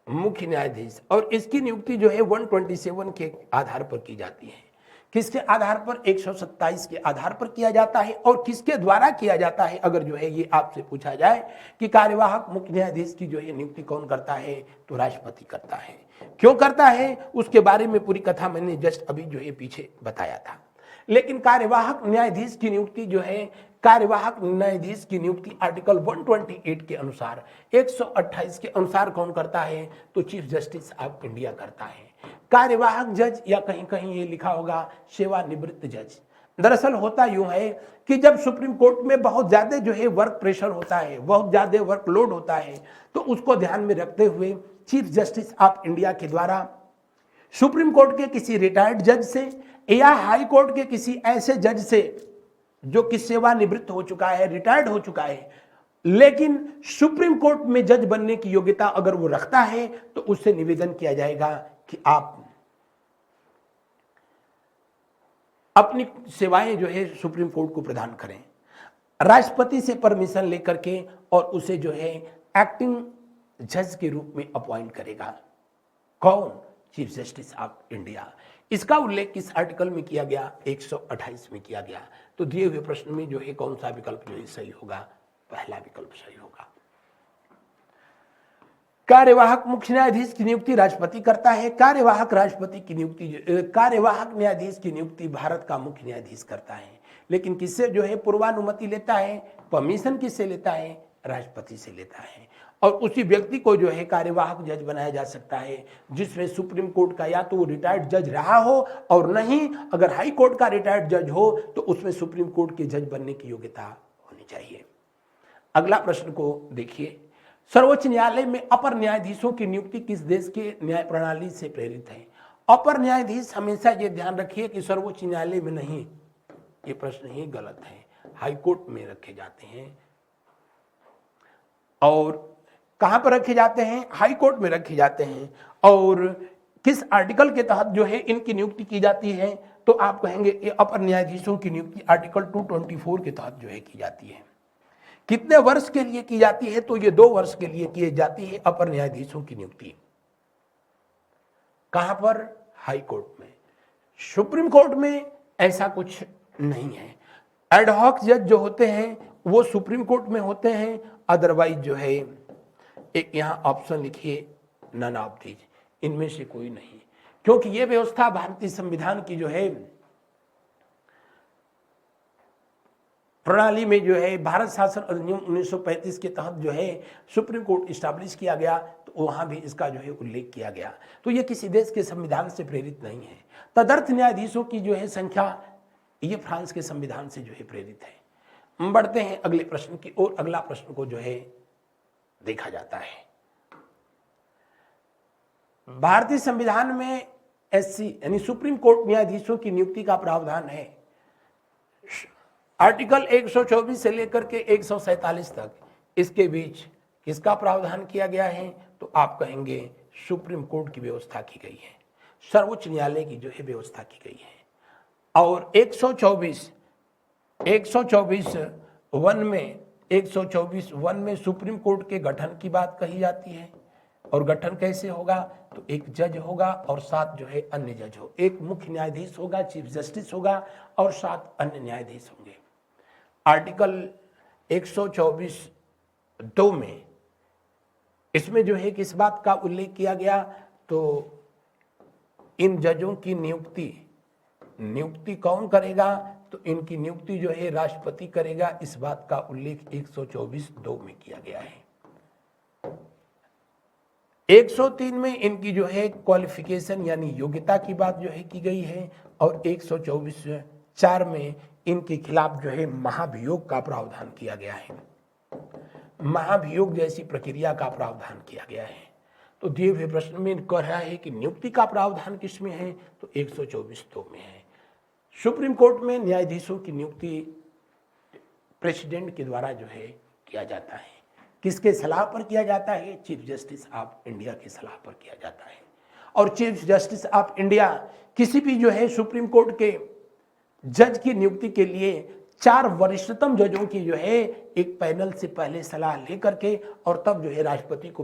मुख्य न्यायाधीश, और इसकी नियुक्ति जो है 127 के आधार पर की जाती है। किसके आधार पर? 127 के आधार पर किया जाता है। और किसके द्वारा किया जाता है? अगर जो है ये आपसे पूछा जाए कि कार्यवाहक मुख्य न्यायाधीश की जो है नियुक्ति कौन करता है, तो राष्ट्रपति करता है। क्यों करता है उसके बारे में पूरी कथा मैंने जस्ट अभी जो है पीछे बताया था। लेकिन कार्यवाहक न्यायाधीश की नियुक्ति जो है, कार्यवाहक न्यायाधीश की नियुक्ति आर्टिकल 128 के अनुसार, 128 के अनुसार कौन करता है? तो चीफ जस्टिस ऑफ इंडिया करता है। कार्यवाहक जज, या कहीं कहीं ये लिखा होगा सेवानिवृत्त जज। दरअसल होता यूं है कि जब सुप्रीम कोर्ट में बहुत ज्यादा जो है वर्क प्रेशर होता है, बहुत ज्यादा वर्कलोड होता है, तो उसको ध्यान में रखते हुए चीफ जस्टिस ऑफ इंडिया के द्वारा सुप्रीम कोर्ट के किसी रिटायर्ड जज से या हाई कोर्ट के किसी ऐसे जज से जो कि सेवानिवृत्त हो चुका है, रिटायर्ड हो चुका है, लेकिन सुप्रीम कोर्ट में जज बनने की योग्यता अगर वो रखता है, तो उससे निवेदन किया जाएगा कि आप अपनी सेवाएं जो है सुप्रीम कोर्ट को प्रदान करें। राष्ट्रपति से परमिशन लेकर के और उसे जो है एक्टिंग जज के रूप में अपॉइंट करेगा। कौन? Chief justice of India. इसका उल्लेख किस आर्टिकल में किया गया? 128 में किया गया। तो दिए हुए प्रश्न में जो है कौन सा विकल्प जो है सही होगा? पहला विकल्प सही होगा। कार्यवाहक मुख्य न्यायाधीश की नियुक्ति राष्ट्रपति करता है। कार्यवाहक राष्ट्रपति की नियुक्ति, कार्यवाहक न्यायाधीश की नियुक्ति भारत का मुख्य न्यायाधीश करता है। लेकिन किससे जो है पूर्वानुमति लेता है? परमिशन किससे लेता है? राष्ट्रपति से लेता है। और उसी व्यक्ति को जो है कार्यवाहक जज बनाया जा सकता है जिसमें सुप्रीम कोर्ट का या तो वो रिटायर्ड जज रहा हो, और नहीं अगर हाई कोर्ट का रिटायर्ड जज हो तो उसमें सुप्रीम कोर्ट के जज बनने की योग्यता होनी चाहिए। अगला प्रश्न को देखिए, सर्वोच्च न्यायालय में अपर न्यायाधीशों की नियुक्ति किस देश के न्याय प्रणाली से प्रेरित है? अपर न्यायाधीश हमेशा ये ध्यान रखिए कि सर्वोच्च न्यायालय में नहीं, ये प्रश्न ही गलत है, हाई कोर्ट में रखे जाते हैं। और कहां पर रखे जाते हैं? हाई कोर्ट में रखे जाते हैं। और किस आर्टिकल के तहत जो है इनकी नियुक्ति की जाती है? तो आप कहेंगे ये अपर न्यायाधीशों की नियुक्ति आर्टिकल 224 के तहत जो है की जाती है। कितने वर्ष के लिए की जाती है? तो ये 2 वर्ष के लिए की जाती है अपर न्यायाधीशों की नियुक्ति। कहां पर? हाई कोर्ट में। सुप्रीम कोर्ट में ऐसा कुछ नहीं है। एडहॉक जज जो होते हैं वो सुप्रीम कोर्ट में होते हैं, अदरवाइज जो है एक यहां ऑप्शन लिखिए नन ऑफ दीज, इनमें से कोई नहीं, क्योंकि यह व्यवस्था भारतीय संविधान की जो है प्रणाली में जो है भारत शासन अधिनियम 1935 के तहत जो है सुप्रीम कोर्ट इस्टेब्लिश किया गया, तो वहां भी इसका जो है उल्लेख किया गया। तो ये किसी देश के संविधान से प्रेरित नहीं है। तदर्थ न्यायाधीशों की जो है संख्या ये फ्रांस के संविधान से जो है प्रेरित है। बढ़ते हैं अगले प्रश्न की ओर। अगला प्रश्न को जो है देखा जाता है, भारतीय संविधान में एससी यानी सुप्रीम कोर्ट न्यायाधीशों की नियुक्ति का प्रावधान है। आर्टिकल 124 से लेकर के 147 तक इसके बीच किसका प्रावधान किया गया है? तो आप कहेंगे सुप्रीम कोर्ट की व्यवस्था की गई है, सर्वोच्च न्यायालय की जो है व्यवस्था की गई है। और 124 124 में सुप्रीम कोर्ट के गठन की बात कही जाती है। और गठन कैसे होगा? तो एक जज होगा और 7 जो है अन्य जज हो, एक मुख्य न्यायाधीश होगा, चीफ जस्टिस होगा और 7 अन्य न्यायाधीश होंगे। आर्टिकल 124(2) में इसमें जो है किस बात का उल्लेख किया गया? तो इन जजों की नियुक्ति कौन करेगा? तो इनकी नियुक्ति जो है राष्ट्रपति करेगा। इस बात का उल्लेख 124(2) में किया गया है। 103 में इनकी जो है क्वालिफिकेशन यानी योग्यता की बात जो है की गई है। और 124(4) में इनके खिलाफ जो है महाभियोग का प्रावधान किया गया है, महाभियोग जैसी प्रक्रिया का प्रावधान किया गया है। तो दिए हुए प्रश्न में कह रहा है कि नियुक्ति का प्रावधान किसमें है? तो 124(2) में है। सुप्रीम कोर्ट में न्यायाधीशों की नियुक्ति प्रेसिडेंट के द्वारा जो है किया जाता है। किसके सलाह पर किया जाता है? चीफ जस्टिस ऑफ इंडिया की सलाह पर किया जाता है। और चीफ जस्टिस ऑफ इंडिया किसी भी जो है सुप्रीम कोर्ट के जज की नियुक्ति के लिए 4 वरिष्ठतम जजों की जो है एक पैनल से पहले सलाह लेकर के और तब जो है राष्ट्रपति को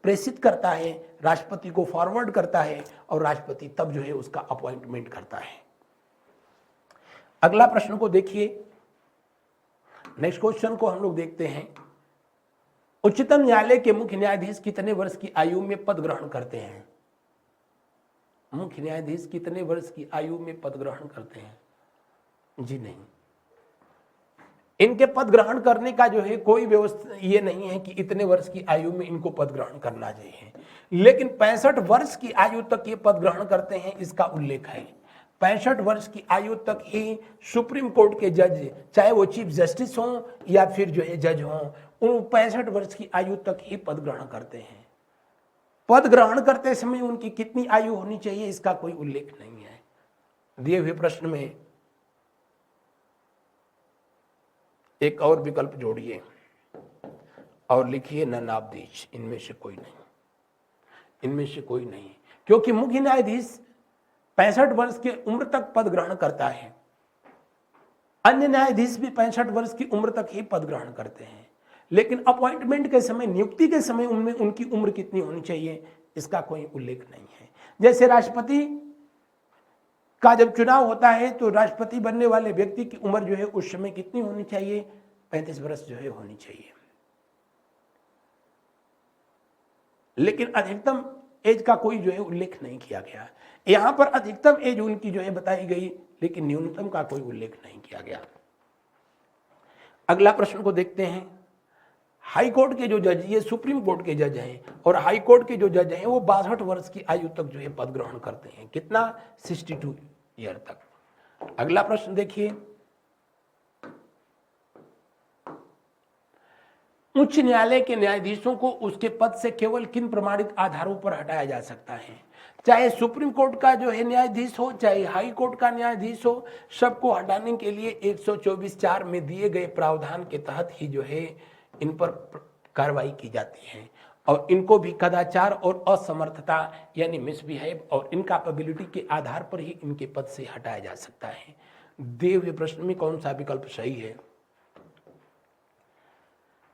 प्रेषित करता है, राष्ट्रपति को फॉरवर्ड करता है और राष्ट्रपति तब जो है उसका अपॉइंटमेंट करता है। अगला प्रश्न को देखिए, नेक्स्ट क्वेश्चन को हम लोग देखते हैं। उच्चतम न्यायालय के मुख्य न्यायाधीश कितने वर्ष की आयु में पद ग्रहण करते हैं? मुख्य न्यायाधीश कितने वर्ष की आयु में पद ग्रहण करते हैं? जी नहीं, इनके पद ग्रहण करने का जो है कोई व्यवस्था ये नहीं है कि इतने वर्ष की आयु में इनको पद ग्रहण करना चाहिए, लेकिन 65 वर्ष की आयु तक ये पद ग्रहण करते हैं, इसका उल्लेख है। 65 वर्ष की आयु तक ही सुप्रीम कोर्ट के जज, चाहे वो चीफ जस्टिस हों या फिर जो है जज हों, उन 65 वर्ष की आयु तक ही पद ग्रहण करते हैं। पद ग्रहण करते समय उनकी कितनी आयु होनी चाहिए इसका कोई उल्लेख नहीं है। दिए हुए प्रश्न में एक और विकल्प जोड़िए और लिखिए ननाब्दीज, इनमें से कोई नहीं, इनमें से कोई नहीं, क्योंकि मुख्य न्यायाधीश 65 वर्ष की उम्र तक पद ग्रहण करता है। अन्य न्यायाधीश भी 65 वर्ष की उम्र तक ही पद ग्रहण करते हैं, लेकिन अपॉइंटमेंट के समय, नियुक्ति के समय उनमें उनकी उम्र कितनी होनी चाहिए इसका कोई उल्लेख नहीं है। जैसे राष्ट्रपति का जब चुनाव होता है तो राष्ट्रपति बनने वाले व्यक्ति की उम्र जो है उस समय कितनी होनी चाहिए? 35 वर्ष जो है होनी चाहिए, लेकिन अधिकतम एज का कोई जो है उल्लेख नहीं किया गया। यहां पर अधिकतम एज उनकी जो है बताई गई, लेकिन न्यूनतम का कोई उल्लेख नहीं किया गया। अगला प्रश्न को देखते हैं। हाई कोर्ट के जो जज, ये सुप्रीम कोर्ट के जज हैं, और हाई कोर्ट के जो जज हैं वो 62 वर्ष की आयु तक जो है पद ग्रहण करते हैं। कितना? 62 ईयर तक। अगला प्रश्न देखिए। उच्च न्यायालय के न्यायाधीशों को उसके पद से केवल किन प्रमाणित आधारों पर हटाया जा सकता है? चाहे सुप्रीम कोर्ट का जो है न्यायाधीश हो, चाहे हाई कोर्ट का न्यायाधीश हो, सबको हटाने के लिए 124(4) में दिए गए प्रावधान के तहत ही जो है इन पर कार्रवाई की जाती है, और इनको भी कदाचार और असमर्थता यानी मिसबिहेव और इनकैपेबिलिटी के आधार पर ही इनके पद से हटाया जा सकता है। दिए हुए प्रश्न में कौन सा विकल्प सही है?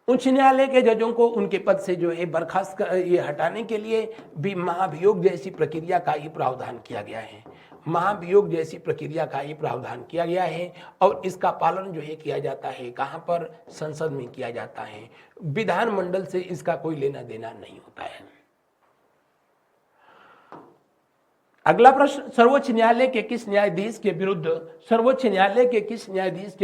उच्च न्यायालय के जजों को उनके पद से जो है बर्खास्त ये हटाने के लिए भी महाभियोग जैसी प्रक्रिया का ही प्रावधान किया गया है। महाभियोग जैसी प्रक्रिया का ही प्रावधान किया गया है, और इसका पालन जो है किया जाता है कहां पर? संसद में किया जाता है। विधानमंडल से इसका कोई लेना देना नहीं होता है। अगला प्रश्न। सर्वोच्च न्यायालय के किस न्यायाधीश के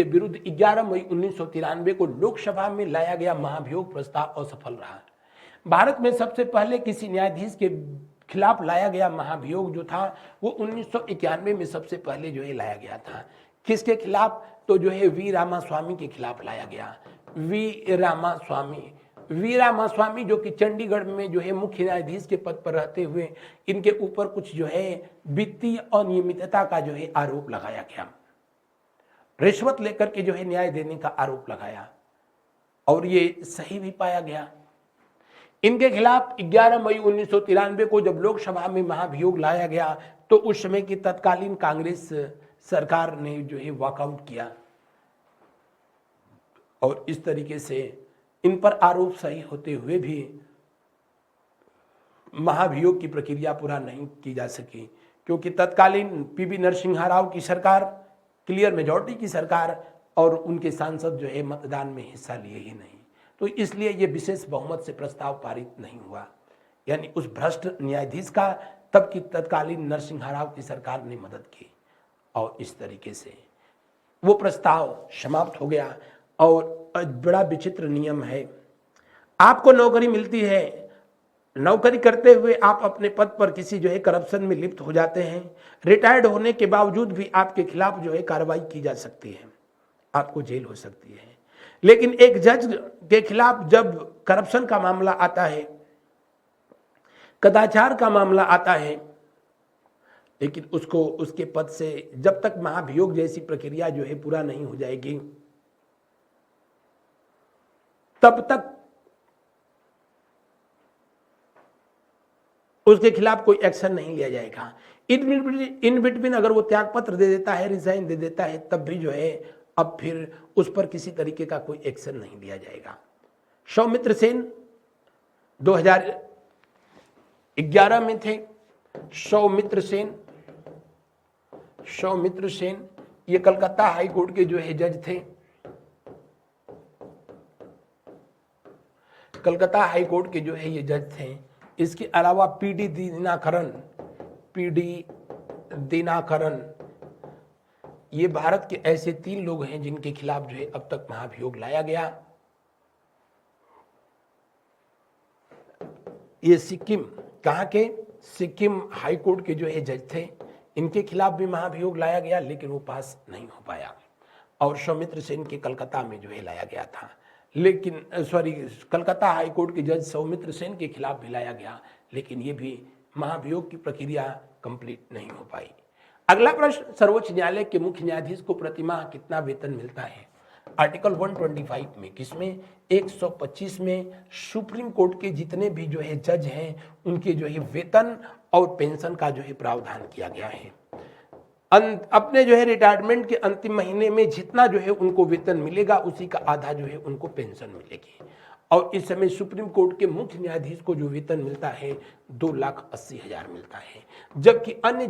विरुद्ध 11 मई 1993 को लोकसभा में लाया गया महाभियोग प्रस्ताव असफल रहा? भारत में सबसे पहले किसी न्यायाधीश के खिलाफ लाया गया महाभियोग जो था वो 1991 में सबसे पहले जो है लाया गया था। किसके खिलाफ? तो जो है वी रामास्वामी के खिलाफ लाया गया। वी रामास्वामी जो कि चंडीगढ़ में जो है मुख्य न्यायाधीश के पद पर रहते हुए इनके ऊपर कुछ जो है वित्तीय अनियमितता का जो है आरोप लगाया गया, रिश्वत लेकर के जो है न्याय देने का आरोप लगाया, और ये सही भी पाया गया। इनके खिलाफ 11 मई 1993 को जब लोकसभा में महाभियोग लाया गया तो उस समय की तत्कालीन कांग्रेस सरकार ने जो है वॉकआउट किया, और इस तरीके से इन पर आरोप सही होते हुए भी महाभियोग की प्रक्रिया पूरा नहीं की जा सकी, क्योंकि तत्कालीन पीवी नरसिम्हा राव की सरकार, क्लियर मेजॉरिटी की सरकार, और उनके सांसद जो है मतदान में हिस्सा लिए ही नहीं, तो इसलिए ये विशेष बहुमत से प्रस्ताव पारित नहीं हुआ। यानी उस भ्रष्ट न्यायाधीश का तब की तत्कालीन नरसिम्हा राव की सरकार ने मदद की, और इस तरीके से वो प्रस्ताव समाप्त हो गया। और बड़ा विचित्र नियम है, आपको नौकरी मिलती है, नौकरी करते हुए आप अपने पद पर किसी जो है करप्शन में लिप्त हो जाते हैं, रिटायर्ड होने के बावजूद भी आपके खिलाफ जो है कार्रवाई की जा सकती है, आपको जेल हो सकती है। लेकिन एक जज के खिलाफ जब करप्शन का मामला आता है, कदाचार का मामला आता है, लेकिन उसको उसके पद से जब तक महाभियोग जैसी प्रक्रिया जो है पूरा नहीं हो जाएगी तब तक उसके खिलाफ कोई एक्शन नहीं लिया जाएगा। इन बिटवीन अगर वो त्याग पत्र दे देता है, रिजाइन दे देता है, तब भी जो है अब फिर उस पर किसी तरीके का कोई एक्शन नहीं लिया जाएगा। सौमित्र सेन 2011 में थे। सौमित्र सेन ये कलकत्ता हाई कोर्ट के जो है जज थे। कलकत्ता हाई कोर्ट के जो है ये जज थे। इसके अलावा पीडी दिनाकरन ये भारत के ऐसे 3 लोग हैं जिनके खिलाफ जो है अब तक महाभियोग लाया गया। ये सिक्किम, कहाँ के? सिक्किम हाई कोर्ट के जो है जज थे। इनके खिलाफ भी महाभियोग लाया गया लेकिन वो पास नहीं हो पाया। और सौमित्र सेन के कलकत्ता में जो है लाया गया था, लेकिन कलकत्ता हाई कोर्ट के जज सौमित्र सेन के खिलाफ भी लाया गया, लेकिन ये भी महाभियोग की प्रक्रिया कंप्लीट नहीं हो पाई। अगला प्रश्न, सर्वोच्च न्यायालय के मुख्य न्यायाधीश को प्रतिमाह कितना वेतन मिलता है? आर्टिकल 125 में, किसमें? 125 में सुप्रीम कोर्ट के जितने भी जो है जज हैं उनके जो है वेतन और पेंशन का जो है प्रावधान किया गया है। अपने जो है रिटायरमेंट के अंतिम महीने में जितना जो है उनको वेतन मिलेगा उसी का आधा जो है उनको पेंशन मिलेगी। और इस समय सुप्रीम कोर्ट के मुख्य न्यायाधीश को जो वेतन मिलता है 2,80,000 मिलता है, जबकि अन्य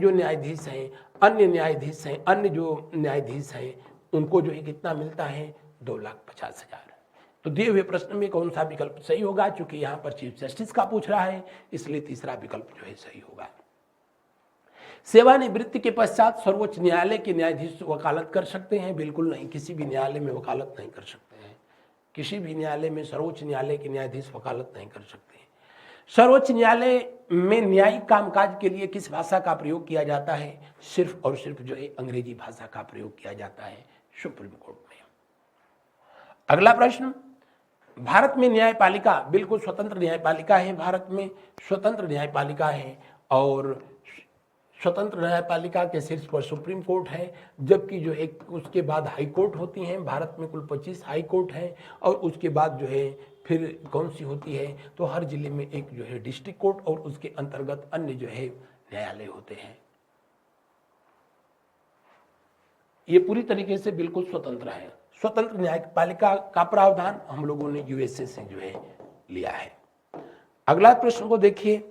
न्यायाधीश हैं उनको जो है कितना मिलता है? 2,50,000। तो दिए हुए प्रश्न में कौन सा विकल्प सही होगा? चूंकि यहाँ पर चीफ जस्टिस का पूछ रहा है इसलिए तीसरा विकल्प जो है सही होगा। सेवानिवृत्ति के पश्चात सर्वोच्च न्यायालय के न्यायाधीश वकालत कर सकते हैं? बिल्कुल नहीं, किसी भी न्यायालय में वकालत नहीं कर सकते हैं। किसी भी न्यायालय में सर्वोच्च न्यायालय के न्यायाधीश वकालत नहीं कर सकते। सर्वोच्च न्यायालय में न्यायिक कामकाज के लिए किस भाषा का प्रयोग किया जाता है? सिर्फ और सिर्फ जो है अंग्रेजी भाषा का प्रयोग किया जाता है सुप्रीम कोर्ट में। अगला प्रश्न, भारत में न्यायपालिका बिल्कुल स्वतंत्र न्यायपालिका है। भारत में स्वतंत्र न्यायपालिका है और स्वतंत्र न्यायपालिका के शीर्ष पर सुप्रीम कोर्ट है, जबकि जो है उसके बाद हाई कोर्ट होती हैं। भारत में कुल 25 हाई कोर्ट हैं और उसके बाद जो है फिर कौन सी होती है? तो हर जिले में एक जो है डिस्ट्रिक्ट कोर्ट और उसके अंतर्गत अन्य जो है न्यायालय होते हैं। ये पूरी तरीके से बिल्कुल स्वतंत्र है। स्वतंत्र न्यायपालिका का प्रावधान हम लोगों ने यूएसए से जो है लिया है। अगला प्रश्न को देखिए,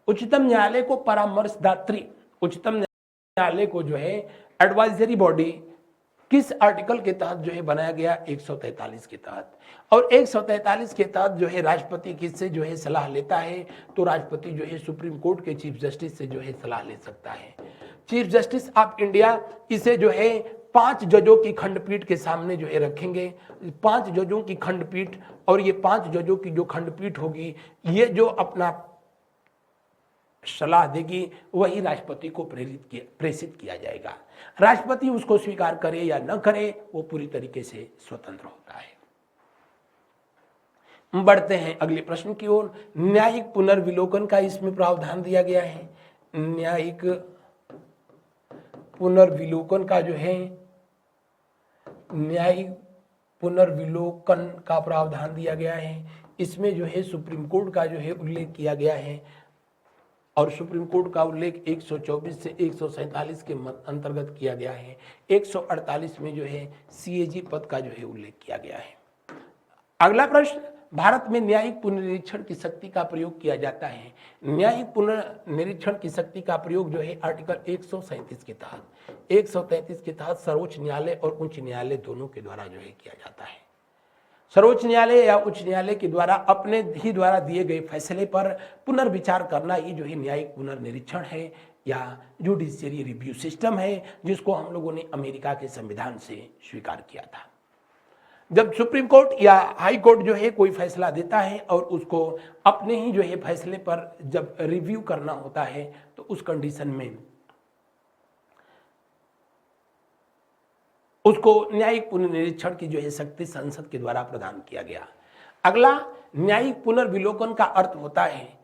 उच्चतम न्यायालय को परामर्शदात्री, उच्चतम न्यायालय को जो है एडवाइजरी बॉडी किस आर्टिकल के तहत जो है बनाया गया? 143 के तहत। और 143 के तहत जो है राष्ट्रपति किससे जो है सलाह लेता है? तो राष्ट्रपति जो है सुप्रीम कोर्ट के चीफ जस्टिस से जो है सलाह ले सकता है। चीफ जस्टिस ऑफ इंडिया इसे जो है 5 जजों की खंडपीठ के सामने जो है रखेंगे। 5 जजों की खंडपीठ, और ये 5 जजों की जो खंडपीठ होगी ये जो अपना सलाह देगी वही राष्ट्रपति को प्रेषित किया जाएगा। राष्ट्रपति उसको स्वीकार करे या न करे वो पूरी तरीके से स्वतंत्र होता है। बढ़ते हैं अगले प्रश्न की ओर। न्यायिक पुनर्विलोकन का इसमें प्रावधान दिया गया है। न्यायिक पुनर्विलोकन का जो है न्यायिक पुनर्विलोकन का प्रावधान दिया गया है। इसमें जो है सुप्रीम कोर्ट का जो है उल्लेख किया गया है और सुप्रीम कोर्ट का उल्लेख 124 से 147 के अंतर्गत किया गया है। 148 में जो है सीएजी पद का जो है उल्लेख किया गया है। अगला प्रश्न, भारत में न्यायिक पुनरीक्षण की शक्ति का प्रयोग किया जाता है। न्यायिक पुनर्निरीक्षण की शक्ति का प्रयोग जो है आर्टिकल 137 के तहत 133 के तहत सर्वोच्च न्यायालय और उच्च न्यायालय दोनों के द्वारा जो है किया जाता है। सर्वोच्च न्यायालय या उच्च न्यायालय के द्वारा अपने ही द्वारा दिए गए फैसले पर पुनर्विचार करना ही जो है न्यायिक पुनर्निरीक्षण है या जुडिशियरी रिव्यू सिस्टम है, जिसको हम लोगों ने अमेरिका के संविधान से स्वीकार किया था। जब सुप्रीम कोर्ट या हाई कोर्ट जो है कोई फैसला देता है और उसको अपने ही जो है फैसले पर जब रिव्यू करना होता है तो उस कंडीशन में उसको न्यायिक पुनर्निरीक्षण की जो है शक्ति संसद के द्वारा प्रदान किया गया। अगला, न्यायिक पुनर्विलोकन का अर्थ होता है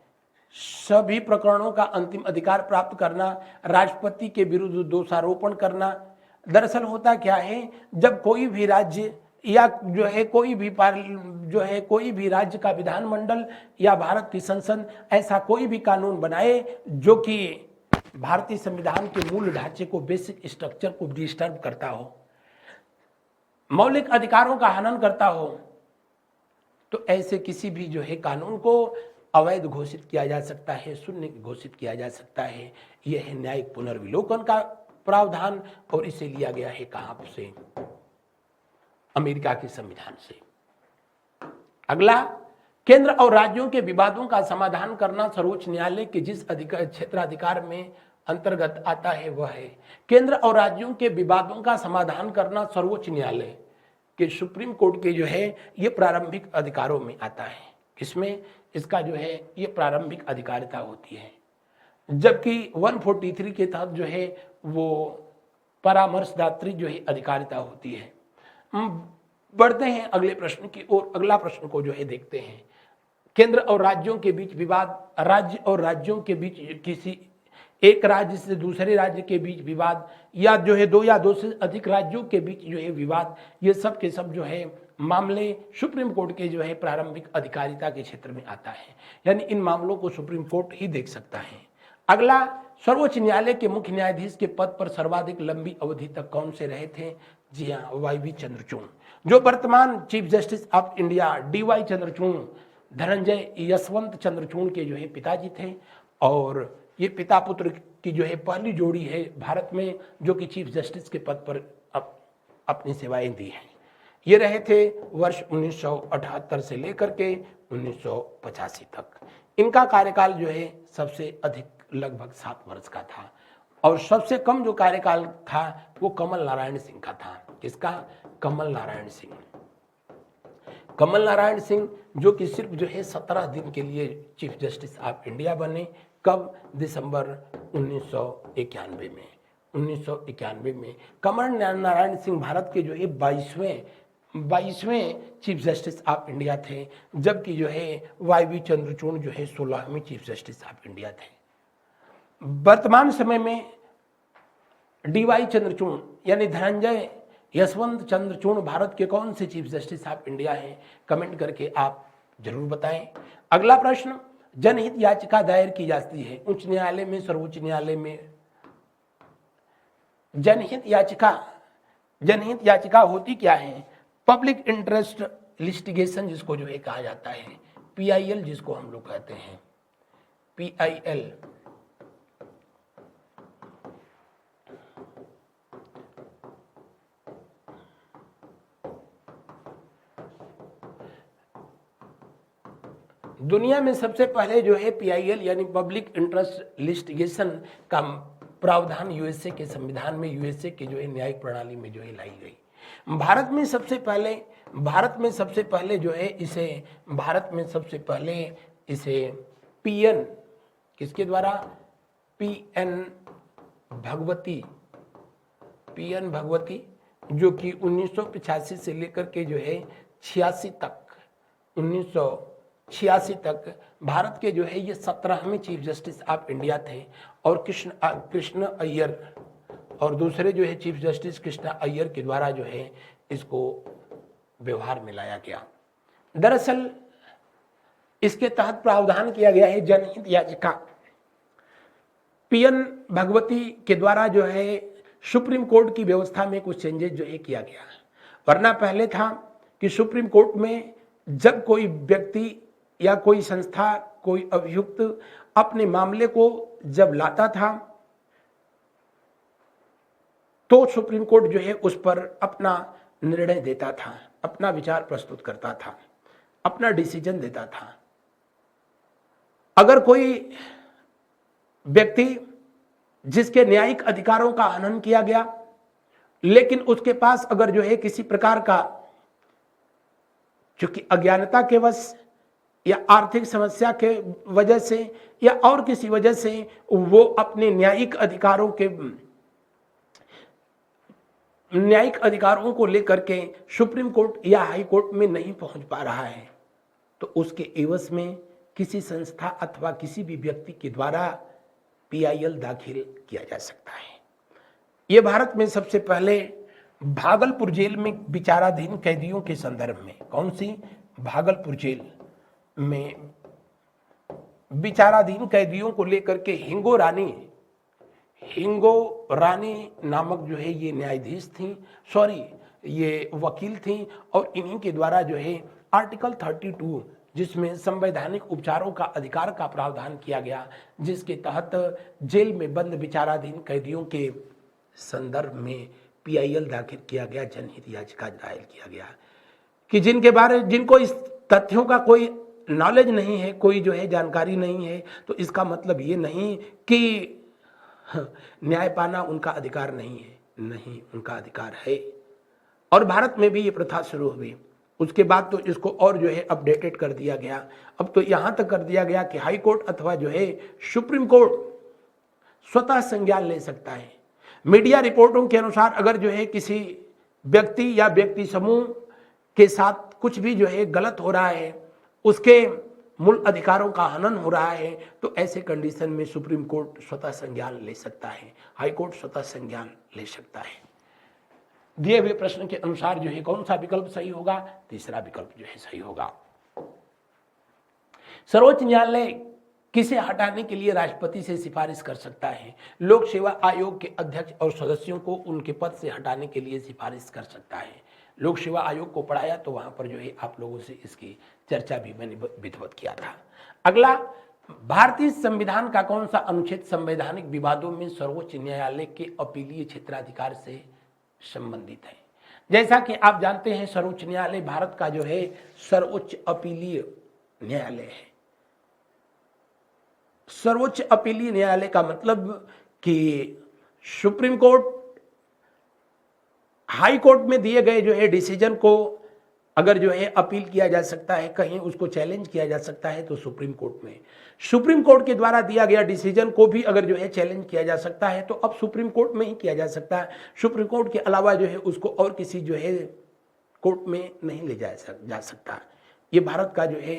सभी प्रकरणों का अंतिम अधिकार प्राप्त करना, राष्ट्रपति के विरुद्ध दोषारोपण करना। दरअसल होता क्या है, जब कोई भी राज्य या जो है कोई भी राज्य का विधानमंडल या भारत की संसद ऐसा कोई भी कानून बनाए जो कि भारतीय संविधान के मूल ढांचे को, बेसिक स्ट्रक्चर को डिस्टर्ब करता हो, मौलिक अधिकारों का हनन करता हो, तो ऐसे किसी भी जो है कानून को अवैध घोषित किया जा सकता है, शून्य घोषित किया जा सकता है। यह है न्यायिक पुनर्विलोकन का प्रावधान और इसे लिया गया है कहां से? अमेरिका के संविधान से। अगला, केंद्र और राज्यों के विवादों का समाधान करना सर्वोच्च न्यायालय के जिस क्षेत्राधिकार में अंतर्गत आता है वह है। केंद्र और राज्यों के विवादों का समाधान करना सर्वोच्च न्यायालय के, सुप्रीम कोर्ट के जो है ये प्रारंभिक अधिकारों में आता है। किसमें? इसका जो है ये प्रारंभिक अधिकारिता होती है, जबकि 143 के तहत जो है वो परामर्शदात्री जो है अधिकारिता होती है। बढ़ते हैं अगले प्रश्न की ओर। अगला प्रश्न को जो है देखते हैं। केंद्र और राज्यों के बीच विवाद, राज्य और राज्यों के बीच किसी एक राज्य से दूसरे राज्य के बीच विवाद, या जो है दो या दो से अधिक राज्यों के बीच जो है विवाद, ये सब के सब जो है मामले सुप्रीम कोर्ट के जो है प्रारंभिक अधिकारिता के क्षेत्र में आता है, यानी इन मामलों को सुप्रीम कोर्ट ही देख सकता है। अगला, सर्वोच्च न्यायालय के मुख्य न्यायाधीश के पद पर सर्वाधिक लंबी अवधि तक कौन से रहे थे? जी हाँ, वाई चंद्रचूड़। जो वर्तमान chief justice of India DY Chandrachud Dhananjay Yashwant Chandrachud के जो है पिताजी थे, और ये पिता पुत्र की जो है पहली जोड़ी है भारत में जो कि चीफ जस्टिस के पद पर अपनी सेवाएं दी हैं। ये रहे थे वर्ष 1978 से लेकर के 1985 तक। इनका कार्यकाल जो है सबसे अधिक लगभग 7 वर्ष का था, और सबसे कम जो कार्यकाल था वो कमल नारायण सिंह का था। किसका? कमल नारायण सिंह। कमल नारायण सिंह जो कि सिर्फ जो है 17 दिन के लिए चीफ जस्टिस ऑफ इंडिया बने। कब? दिसंबर 1991 में। 1991 में कमल नारायण सिंह भारत के जो है 22वें चीफ जस्टिस ऑफ इंडिया थे, जबकि जो है YV चंद्रचूड़ जो है 16वें चीफ जस्टिस ऑफ इंडिया थे। वर्तमान समय में DY चंद्रचूड़ यानी धनंजय यशवंत चंद्रचूड़ भारत के कौन से चीफ जस्टिस ऑफ इंडिया हैं? कमेंट करके आप जरूर बताएं। अगला प्रश्न, जनहित याचिका दायर की जाती है उच्च न्यायालय में, सर्वोच्च न्यायालय में। जनहित याचिका होती क्या है? पब्लिक इंटरेस्ट लिटिगेशन जिसको जो है कहा जाता है, PIL जिसको हम लोग कहते हैं, PIL। दुनिया में सबसे पहले जो है PIL यानी पब्लिक इंटरेस्ट लिटिगेशन का प्रावधान USA के संविधान में, USA के जो है न्यायिक प्रणाली में जो है लाई गई। भारत में सबसे पहले इसे PN किसके द्वारा? PN भगवती जो कि 1985 से लेकर के जो है 1986 तक भारत के जो है ये 17वें चीफ जस्टिस ऑफ इंडिया थे, और कृष्ण अय्यर और दूसरे जो है चीफ जस्टिस कृष्णा अय्यर के द्वारा जो है इसको व्यवहार में लाया गया। दरअसल इसके तहत प्रावधान किया गया है जनहित याचिका। PN भगवती के द्वारा जो है सुप्रीम कोर्ट की व्यवस्था में कुछ चेंजेस जो है किया गया। वरना पहले था कि सुप्रीम कोर्ट में जब कोई व्यक्ति या कोई संस्था, कोई अभियुक्त अपने मामले को जब लाता था तो सुप्रीम कोर्ट जो है उस पर अपना निर्णय देता था, अपना विचार प्रस्तुत करता था, अपना डिसीजन देता था। अगर कोई व्यक्ति जिसके न्यायिक अधिकारों का हनन किया गया, लेकिन उसके पास अगर जो है किसी प्रकार का, चूंकि अज्ञानता के वश या आर्थिक समस्या के वजह से या और किसी वजह से वो अपने न्यायिक अधिकारों को लेकर के सुप्रीम कोर्ट या हाई कोर्ट में नहीं पहुंच पा रहा है, तो उसके एवज में किसी संस्था अथवा किसी भी व्यक्ति के द्वारा PIL दाखिल किया जा सकता है। ये भारत में सबसे पहले भागलपुर जेल में विचाराधीन कैदियों के संदर्भ में, कौन सी? भागलपुर जेल में विचाराधीन कैदियों को लेकर के हिंगो रानी नामक जो है ये न्यायाधीश थी, ये वकील थी, और इन्हीं के द्वारा जो है आर्टिकल 32 जिसमें संवैधानिक उपचारों का अधिकार का प्रावधान किया गया, जिसके तहत जेल में बंद विचाराधीन कैदियों के संदर्भ में PIL दाखिल किया गया, जनहित याचिका दायर किया गया कि जिनको इस तथ्यों का कोई नॉलेज नहीं है, कोई जो है जानकारी नहीं है, तो इसका मतलब ये नहीं कि न्याय पाना उनका अधिकार नहीं है, नहीं, उनका अधिकार है। और भारत में भी ये प्रथा शुरू हुई। उसके बाद तो इसको और जो है अपडेटेड कर दिया गया। अब तो यहाँ तक कर दिया गया कि हाई कोर्ट अथवा जो है सुप्रीम कोर्ट स्वतः संज्ञान ले सकता है। मीडिया रिपोर्टों के अनुसार अगर जो है किसी व्यक्ति या व्यक्ति समूह के साथ कुछ भी जो है गलत हो रहा है, उसके मूल अधिकारों का हनन हो रहा है, तो ऐसे कंडीशन में सुप्रीम कोर्ट स्वतः संज्ञान ले सकता है, हाई कोर्ट स्वतः संज्ञान ले सकता है। दिए हुए प्रश्न के अनुसार जो है कौन सा विकल्प सही होगा? तीसरा विकल्प जो है सही होगा। सर्वोच्च न्यायालय किसे हटाने के लिए राष्ट्रपति से सिफारिश कर सकता है? लोक सेवा आयोग के अध्यक्ष और सदस्यों को उनके पद से हटाने के लिए सिफारिश कर सकता है। लोक सेवा आयोग को पढ़ाया तो वहां पर जो है आप लोगों से इसकी चर्चा भी मैंने विधिवत किया था। अगला, भारतीय संविधान का कौन सा अनुच्छेद संवैधानिक विवादों में सर्वोच्च न्यायालय के अपीलीय क्षेत्राधिकार से संबंधित है? जैसा कि आप जानते हैं सर्वोच्च न्यायालय भारत का जो है सर्वोच्च अपीलीय न्यायालय है। सर्वोच्च अपीलीय न्यायालय का मतलब कि सुप्रीम कोर्ट, हाई कोर्ट में दिए गए जो है डिसीजन को अगर जो है अपील किया जा सकता है, कहीं उसको चैलेंज किया जा सकता है, तो सुप्रीम कोर्ट में। सुप्रीम कोर्ट के द्वारा दिया गया डिसीजन को भी अगर जो है चैलेंज किया जा सकता है, तो अब सुप्रीम कोर्ट में ही किया जा सकता है। सुप्रीम कोर्ट के अलावा जो है उसको और किसी जो है कोर्ट में नहीं ले जा सकता। ये भारत का जो है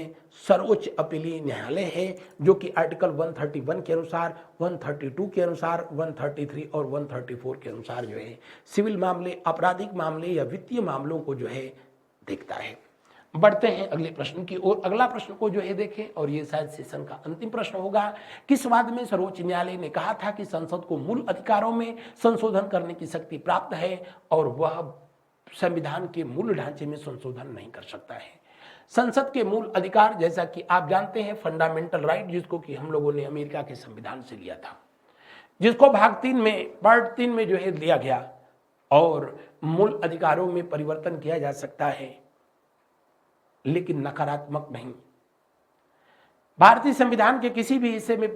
सर्वोच्च अपीलीय न्यायालय है, जो कि आर्टिकल 131 के अनुसार, 132 के अनुसार, 133 और 134 के अनुसार जो है सिविल मामले, आपराधिक मामले या वित्तीय मामलों को जो है देखता है। बढ़ते हैं अगले प्रश्न की ओर। अगला प्रश्न को जो है देखें, और ये शायद सेशन का अंतिम प्रश्न होगा। किस वाद में सर्वोच्च न्यायालय ने कहा था कि संसद को मूल अधिकारों में संशोधन करने की शक्ति प्राप्त है और वह संविधान के मूल ढांचे में संशोधन नहीं कर सकता है? संसद के मूल अधिकार, जैसा कि आप जानते हैं, फंडामेंटल राइट, जिसको कि हम लोगों ने अमेरिका के संविधान से लिया था, जिसको भाग 3 में, पार्ट 3 में जो है दिया गया, और मूल अधिकारों में परिवर्तन किया जा सकता है, लेकिन नकारात्मक नहीं। भारतीय संविधान के किसी भी हिस्से में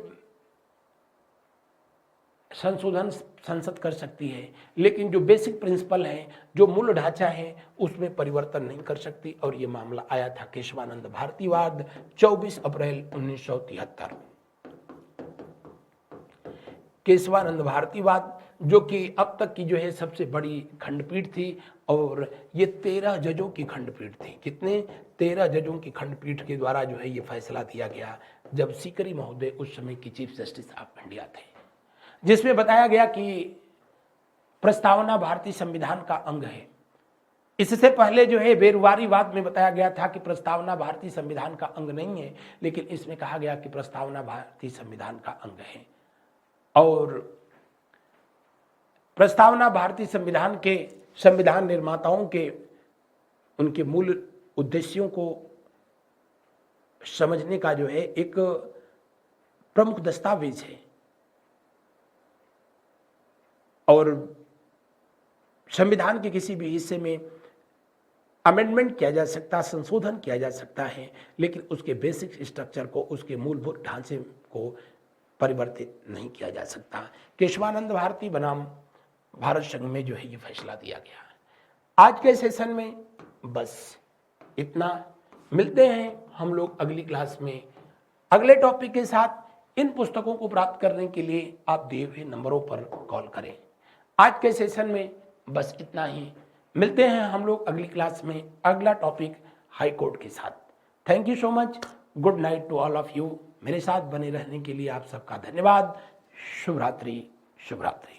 संशोधन संसद कर सकती है, लेकिन जो बेसिक प्रिंसिपल है, जो मूल ढांचा है, उसमें परिवर्तन नहीं कर सकती। और ये मामला आया था केशवानंद भारतीवाद, 24 अप्रैल 1973। केशवानंद भारतीवाद, जो कि अब तक की जो है सबसे बड़ी खंडपीठ थी, और ये 13 जजों की खंडपीठ थी। कितने? 13 जजों की खंडपीठ के द्वारा जो है ये फैसला दिया गया, जब सीकरी महोदय उस समय की चीफ जस्टिस ऑफ इंडिया थे, जिसमें बताया गया कि प्रस्तावना भारतीय संविधान का अंग है। इससे पहले जो है बेरुवारीवाद में बताया गया था कि प्रस्तावना भारतीय संविधान का अंग नहीं है, लेकिन इसमें कहा गया कि प्रस्तावना भारतीय संविधान का अंग है। और प्रस्तावना भारतीय संविधान के संविधान निर्माताओं के उनके मूल उद्देश्यों को समझने का जो है एक प्रमुख दस्तावेज है। और संविधान के किसी भी हिस्से में अमेंडमेंट किया जा सकता, संशोधन किया जा सकता है, लेकिन उसके बेसिक स्ट्रक्चर को, उसके मूलभूत ढांचे को परिवर्तित नहीं किया जा सकता। केशवानंद भारती बनाम भारत संघ में जो है ये फैसला दिया गया। आज के सेशन में बस इतना। मिलते हैं हम लोग अगली क्लास में अगले टॉपिक के साथ। इन पुस्तकों को प्राप्त करने के लिए आप दिए हुए नंबरों पर कॉल करें। आज के सेशन में बस इतना ही। मिलते हैं हम लोग अगली क्लास में अगला टॉपिक हाई कोर्ट के साथ। Thank you so much. Good night to all of you. मेरे साथ बने रहने के लिए आप सबका धन्यवाद। शुभ रात्रि, शुभ रात्रि।